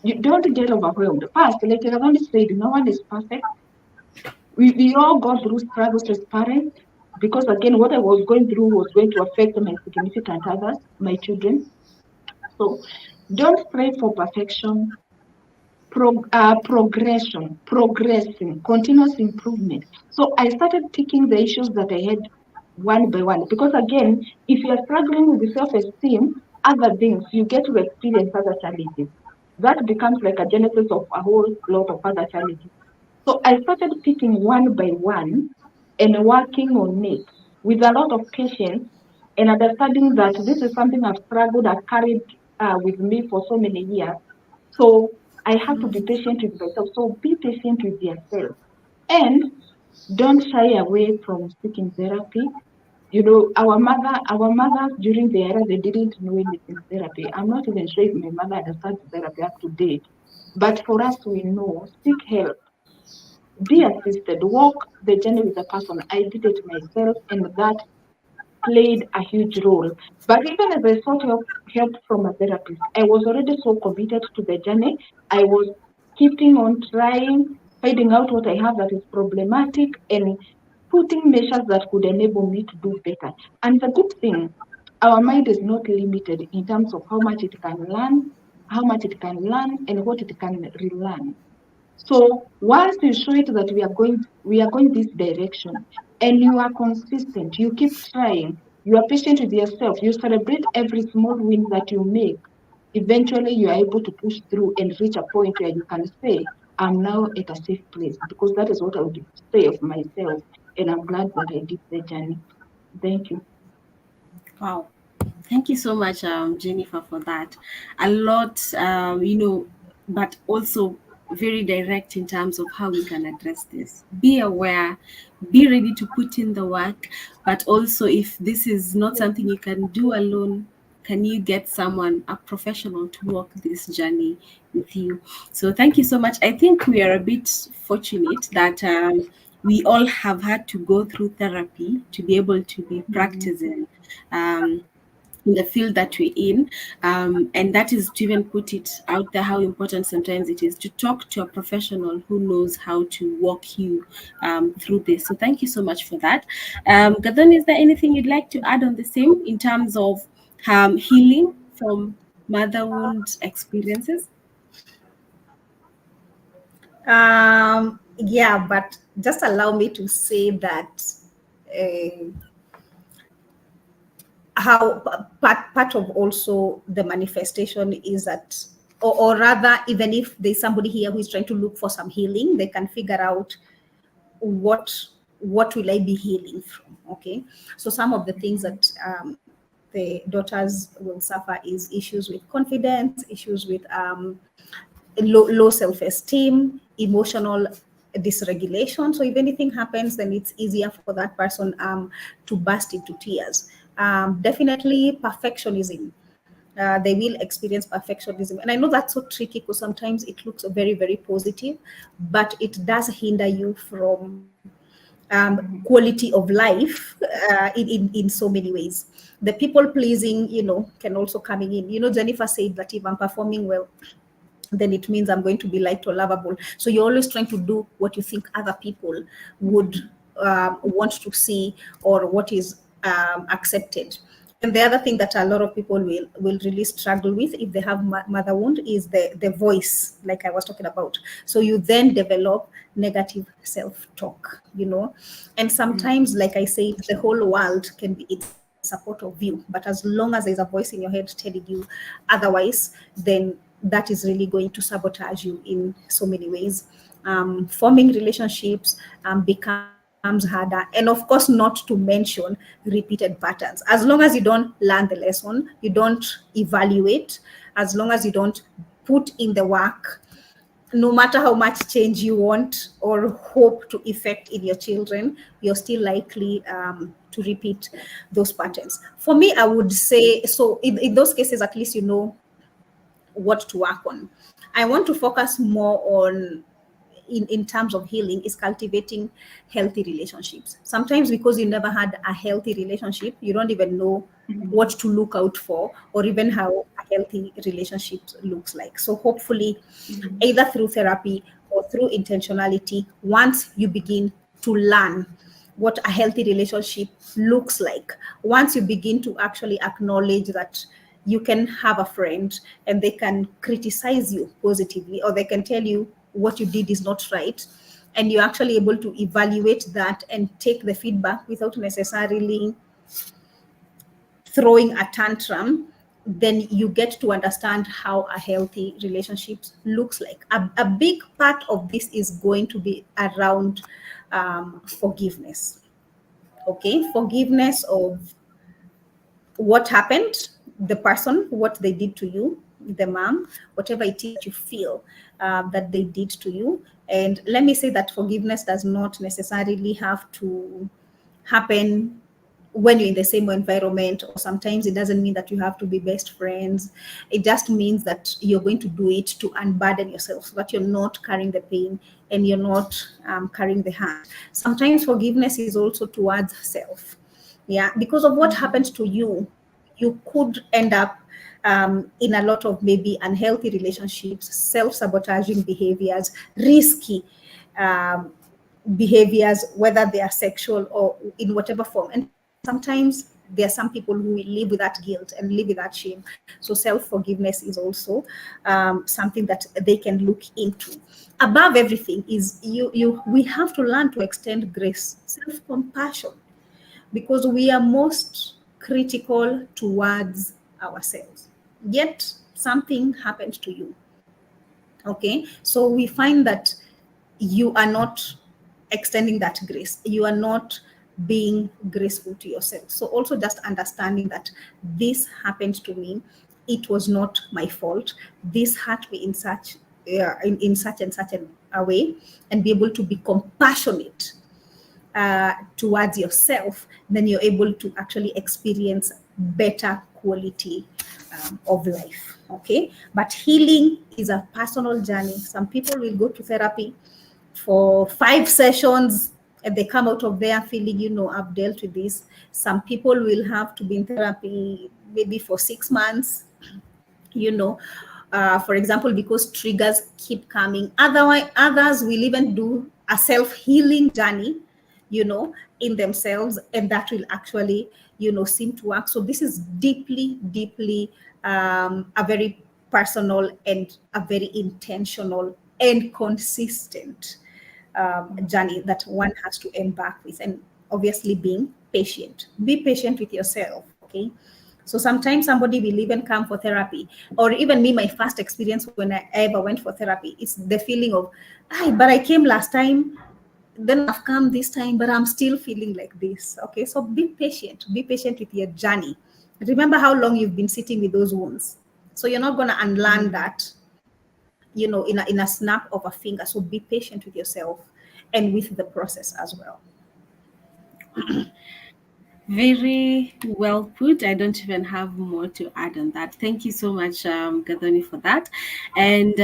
You don't get overwhelmed. First, like I only said, no one is perfect. We all go through struggles as parents because, again, what I was going through was going to affect my significant others, my children. So don't strive for perfection, progressing, continuous improvement. So I started picking the issues that I had one by one. Because again, if you are struggling with self-esteem, other things, you get to experience other challenges. That becomes like a genesis of a whole lot of other challenges. So I started picking one by one and working on it with a lot of patience and understanding that this is something I've carried with me for so many years. So I have to be patient with myself. So be patient with yourself and don't shy away from seeking therapy. Our mothers during the era, they didn't know anything therapy. I'm not even sure if my mother understands therapy up to date. But for us, we know, seek help, be assisted, walk the journey with the person. I did it myself, and that played a huge role. But even as I sought help from a therapist, I was already so committed to the journey. I was keeping on trying, finding out what I have that is problematic, and putting measures that could enable me to do better. And the good thing, our mind is not limited in terms of how much it can learn, and what it can relearn. So once you show it that we are going this direction, and you are consistent, you keep trying, you are patient with yourself, you celebrate every small win that you make, eventually you are able to push through and reach a point where you can say, I'm now at a safe place, because that is what I would say of myself. And I'm glad that I did the journey. Thank you. Wow. Thank you so much, Jennifer, for that. A lot, but also very direct in terms of how we can address this. Be aware, be ready to put in the work, but also if this is not something you can do alone, can you get someone, a professional, to walk this journey with you? So thank you so much. I think we are a bit fortunate that we all have had to go through therapy to be able to be Mhm. practicing. Um, in the field that we're in, and that is to even put it out there how important sometimes it is to talk to a professional who knows how to walk you through this. So thank you so much for that. Gadon, is there anything you'd like to add on the same in terms of healing from mother wound experiences? Yeah, but just allow me to say that uh, how part of also the manifestation is that, or rather, even if there's somebody here who is trying to look for some healing, they can figure out what what will I be healing from. Okay, so some of the things that the daughters will suffer is issues with confidence, issues with low self-esteem, emotional dysregulation. So if anything happens, then it's easier for that person to burst into tears. Definitely perfectionism. They will experience perfectionism. And I know that's so tricky because sometimes it looks very, very positive, but it does hinder you from quality of life in so many ways. The people pleasing, can also coming in. Jennifer said that if I'm performing well, then it means I'm going to be liked or lovable. So you're always trying to do what you think other people would want to see, or what is accepted. And the other thing that a lot of people will really struggle with if they have mother wound is the voice, like I was talking about. So you then develop negative self-talk, and sometimes, like I said, the whole world can be in support of you, but as long as there's a voice in your head telling you otherwise, then that is really going to sabotage you in so many ways. Forming relationships becomes harder, and of course, not to mention repeated patterns. As long as you don't learn the lesson, you don't evaluate, as long as you don't put in the work, no matter how much change you want or hope to effect in your children, you're still likely to repeat those patterns. For me, I would say, so in those cases, at least you know what to work on. I want to focus more on, in terms of healing, is cultivating healthy relationships. Sometimes because you never had a healthy relationship, you don't even know what to look out for, or even how a healthy relationship looks like. So hopefully, either through therapy or through intentionality, once you begin to learn what a healthy relationship looks like, once you begin to actually acknowledge that you can have a friend and they can criticize you positively, or they can tell you what you did is not right, and you're actually able to evaluate that and take the feedback without necessarily throwing a tantrum, then you get to understand how a healthy relationship looks like. A big part of this is going to be around forgiveness. Okay, forgiveness of what happened, the person, what they did to you, the mom, whatever it is that you feel that they did to you. And let me say that forgiveness does not necessarily have to happen when you're in the same environment, or sometimes it doesn't mean that you have to be best friends. It just means that you're going to do it to unburden yourself, so that you're not carrying the pain and you're not carrying the hurt. Sometimes forgiveness is also towards self. Yeah, because of what happened to you, you could end up in a lot of maybe unhealthy relationships, self-sabotaging behaviors, risky um, behaviors, whether they are sexual or in whatever form. And sometimes there are some people who will live with that guilt and live with that shame. So self-forgiveness is also something that they can look into. Above everything is we have to learn to extend grace, self-compassion, because we are most critical towards ourselves. Yet something happened to you. Okay, so we find that you are not extending that grace, you are not being graceful to yourself. So also just understanding that this happened to me, it was not my fault, this hurt me in such in such and such a way, and be able to be compassionate towards yourself, then you're able to actually experience better quality of life. Okay, but healing is a personal journey. Some people will go to therapy for 5 sessions and they come out of there feeling, I've dealt with this. Some people will have to be in therapy maybe for 6 months, you know for example, because triggers keep coming. Otherwise, others will even do a self-healing journey, in themselves, and that will actually, seem to work. So this is deeply a very personal and a very intentional and consistent journey that one has to embark with. And obviously being patient, be patient with yourself. Okay, so sometimes somebody will even come for therapy, or even me, my first experience when I ever went for therapy, it's the feeling of, but I came last time, then I've come this time, but I'm still feeling like this. Okay, so be patient with your journey. Remember how long you've been sitting with those wounds. So you're not going to unlearn that, in a snap of a finger. So be patient with yourself and with the process as well. Very well put. I don't even have more to add on that. Thank you so much, Gadoni, for that. And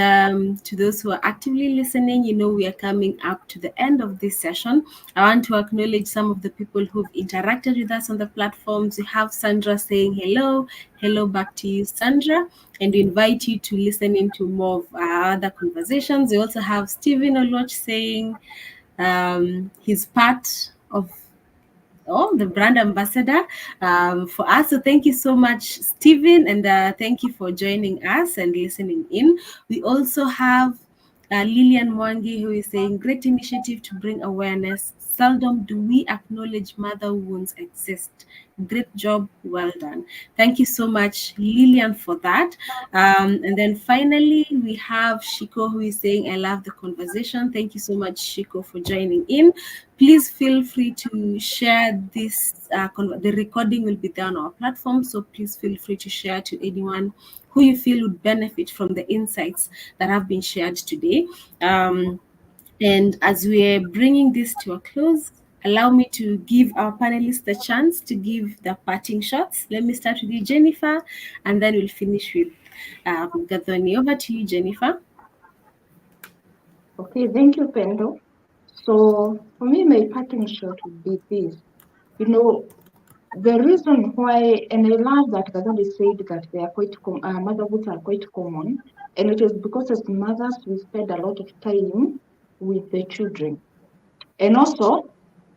to those who are actively listening, we are coming up to the end of this session. I want to acknowledge some of the people who've interacted with us on the platforms. We have Sandra saying hello. Hello back to you, Sandra. And we invite you to listen into more of our other conversations. We also have Stephen Oloch saying he's part of the brand ambassador for us. So thank you so much, Stephen, and thank you for joining us and listening in. We also have Lillian Mwangi, who is saying, great initiative to bring awareness. Seldom do we acknowledge mother wounds exist. Great job, well done. Thank you so much, Lillian, for that. And then finally, we have Shiko, who is saying, I love the conversation. Thank you so much, Shiko, for joining in. Please feel free to share this. The recording will be there on our platform, so please feel free to share to anyone who you feel would benefit from the insights that have been shared today. And as we're bringing this to a close, allow me to give our panelists a chance to give the parting shots. Let me start with you, Jennifer, and then we'll finish with Gathoni. Over to you, Jennifer. Okay, thank you, Pendo. So for me, my parting shot would be this. You know, the reason why, and I love that Gadali said that they are motherhoods are quite common, and it is because as mothers we spend a lot of time with the children, and also,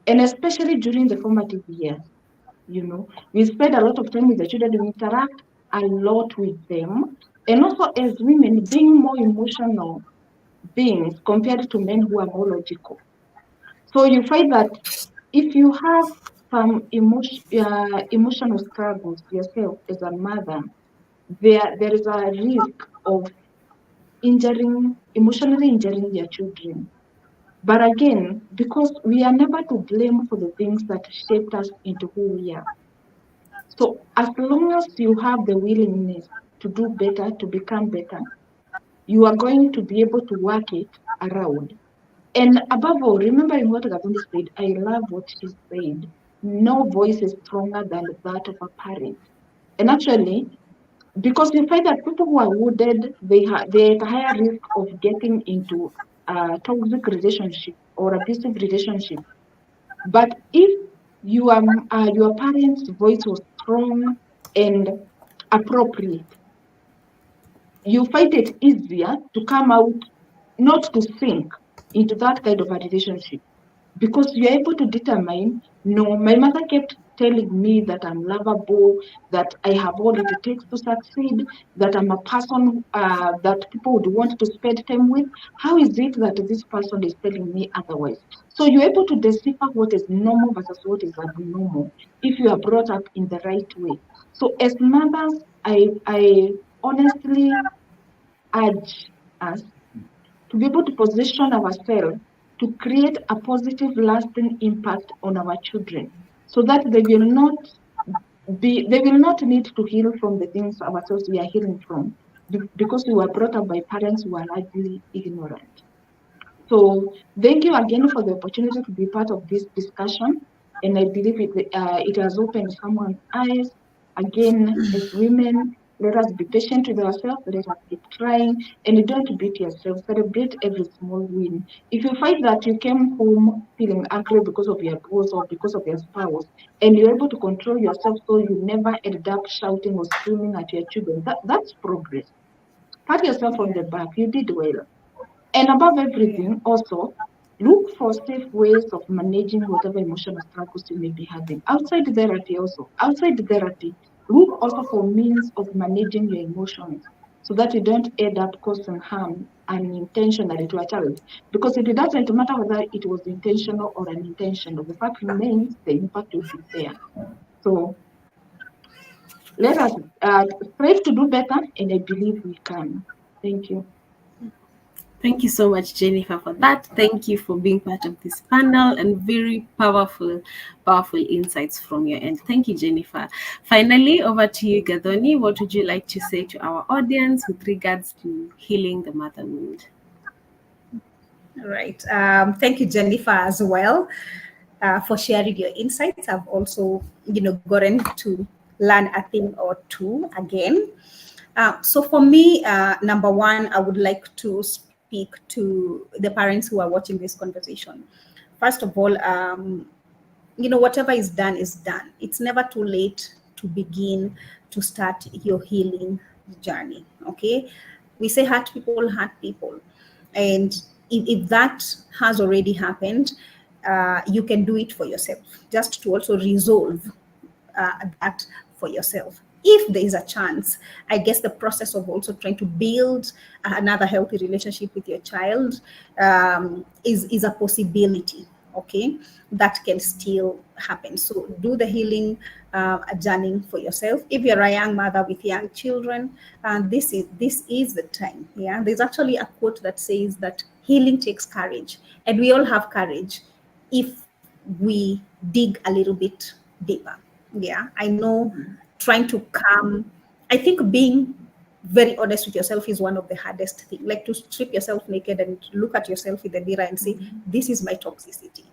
and especially during the formative years, we spend a lot of time with the children, we interact a lot with them, and also as women being more emotional beings compared to men who are more logical. So you find that if you have some emotional struggles yourself as a mother, there is a risk of emotionally injuring your children. But again, because we are never to blame for the things that shaped us into who we are. So as long as you have the willingness to do better, to become better, you are going to be able to work it around. And above all, remembering what Gavin said, I love what she said. No voice is stronger than that of a parent. And actually, because we find that people who are wounded, they're at a higher risk of getting into a toxic relationship or abusive relationship. But if your parents' voice was strong and appropriate, you find it easier to come out, not to sink into that kind of a relationship because you're able to determine, no, my mother kept telling me that I'm lovable, that I have all it takes to succeed, that I'm a person that people would want to spend time with. How is it that this person is telling me otherwise? So you're able to decipher what is normal versus what is abnormal if you are brought up in the right way. So as mothers, I honestly urge us to be able to position ourselves to create a positive, lasting impact on our children so that they will not need to heal from the things ourselves we are healing from because we were brought up by parents who are largely ignorant. So thank you again for the opportunity to be part of this discussion. And I believe it has opened someone's eyes. Again, as women, let us be patient with ourselves. Let us keep trying. And don't beat yourself. Celebrate every small win. If you find that you came home feeling angry because of your boss or because of your spouse, and you're able to control yourself so you never end up shouting or screaming at your children, that's progress. Pat yourself on the back. You did well. And above Yeah. everything, also, look for safe ways of managing whatever emotional struggles you may be having. Outside therapy, look also for means of managing your emotions so that you don't end up causing harm unintentionally to a child. Because it doesn't matter whether it was intentional or unintentional, the fact remains the impact will be there. So let us strive to do better, and I believe we can. Thank you. Thank you so much, Jennifer, for that. Thank you for being part of this panel and very powerful, powerful insights from your end. Thank you, Jennifer. Finally, over to you, Gadoni. What would you like to say to our audience with regards to healing the mother wound? Right. Thank you, Jennifer, as well. for sharing your insights. I've also, gotten to learn a thing or two again. So for me, number one, I would like to speak to the parents who are watching this conversation. First of all, whatever is done is done. It's never too late to begin to start your healing journey. Okay, we say hurt people, and if that has already happened, you can do it for yourself, just to also resolve that for yourself. If there is a chance, I guess the process of also trying to build another healthy relationship with your child is a possibility. Okay, that can still happen. So do the healing journey for yourself. If you're a young mother with young children, this is the time. Yeah, there's actually a quote that says that healing takes courage, and we all have courage if we dig a little bit deeper. Yeah, I know trying to calm, I think being very honest with yourself is one of the hardest things. Like to strip yourself naked and look at yourself in the mirror and say, this is my toxicity,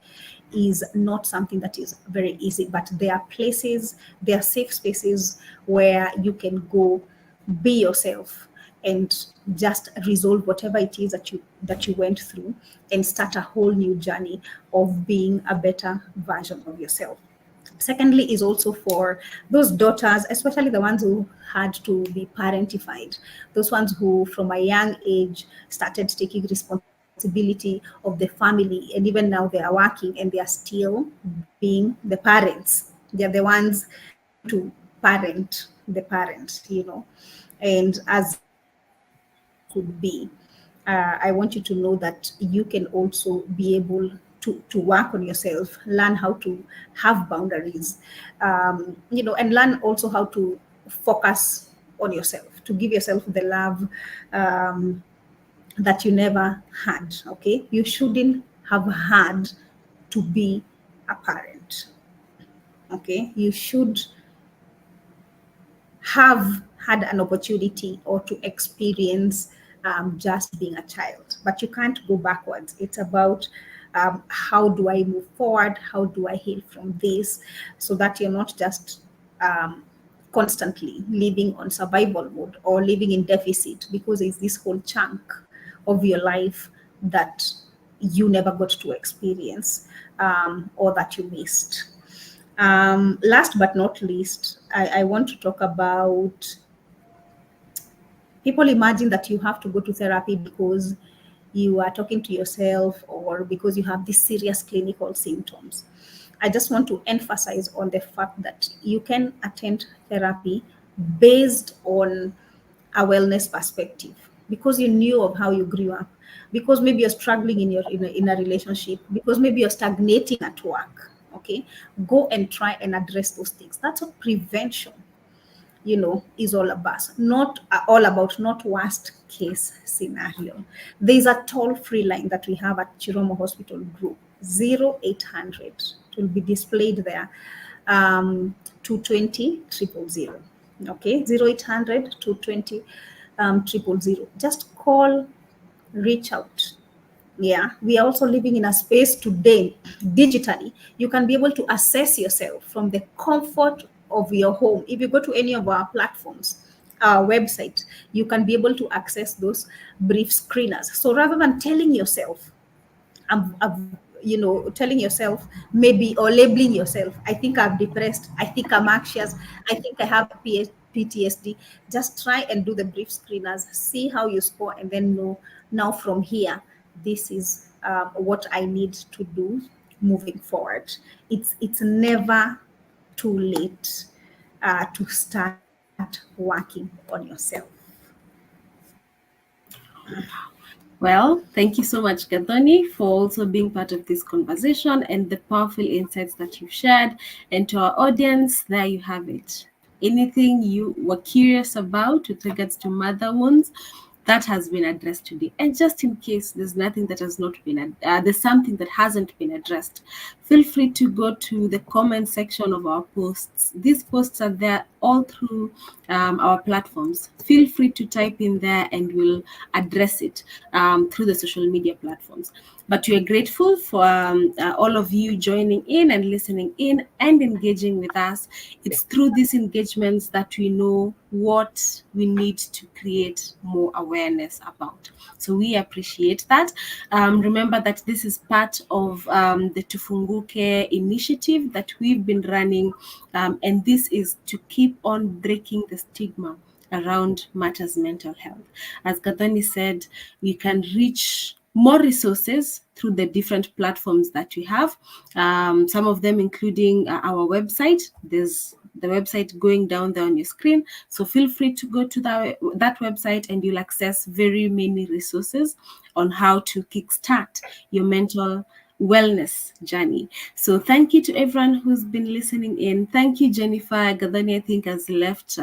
is not something that is very easy. But there are places, there are safe spaces where you can go, be yourself, and just resolve whatever it is that you went through, and start a whole new journey of being a better version of yourself. Secondly, is also for those daughters, especially the ones who had to be parentified, those ones who from a young age started taking responsibility of the family, and even now they are working and they are still being the parents. They're the ones trying to parent the parent. And as hard as that could be, I want you to know that you can also be able to work on yourself, learn how to have boundaries, and learn also how to focus on yourself, to give yourself the love um, that you never had. Okay, you shouldn't have had to be a parent. Okay, you should have had an opportunity or to experience just being a child, but you can't go backwards. It's about how do I move forward? How do I heal from this, so that you're not just um, constantly living on survival mode or living in deficit, because it's this whole chunk of your life that you never got to experience, or that you missed. Last but not least, I want to talk about people imagine that you have to go to therapy because you are talking to yourself or because you have these serious clinical symptoms. I just want to emphasize on the fact that you can attend therapy based on a wellness perspective, because you knew of how you grew up, because maybe you're struggling in a relationship, because maybe you're stagnating at work. Okay, go and try and address those things. That's what prevention, is all about. Not all about, not worst case scenario. There's a toll-free line that we have at Chiromo Hospital Group, 0800. It will be displayed there, 220 000. Okay, 0800 220 000. Just call, reach out. Yeah, we are also living in a space today digitally. You can be able to assess yourself from the comfort of your home. If you go to any of our platforms, our website, you can be able to access those brief screeners. So rather than telling yourself, telling yourself maybe, or labeling yourself, I think I'm depressed, I think I'm anxious, I think I have PTSD, just try and do the brief screeners, see how you score, and then know, now from here, this is what I need to do moving forward. It's never too late to start working on yourself. Well, thank you so much, Gathoni, for also being part of this conversation and the powerful insights that you've shared. And to our audience, there you have it. Anything you were curious about with regards to mother wounds, that has been addressed today. And just in case there's nothing that has not been, there's something that hasn't been addressed, feel free to go to the comment section of our posts. These posts are there all through our platforms. Feel free to type in there and we'll address it through the social media platforms. But we are grateful for all of you joining in and listening in and engaging with us. It's through these engagements that we know what we need to create more awareness about. So we appreciate that. Remember that this is part of the Tufunguke initiative that we've been running, and this is to keep on breaking the stigma around matters mental health. As Gathani said, we can reach more resources through the different platforms that we have, some of them including our website. There's the website going down there on your screen, so feel free to go to that website and you'll access very many resources on how to kickstart your mental wellness journey. So thank you to everyone who's been listening in. Thank you, Jennifer. Gadani, I think, has left.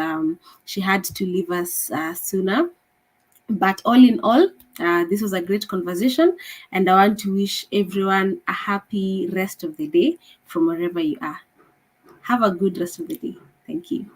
She had to leave us sooner. But all in all, this was a great conversation, and I want to wish everyone a happy rest of the day from wherever you are. Have a good rest of the day. Thank you.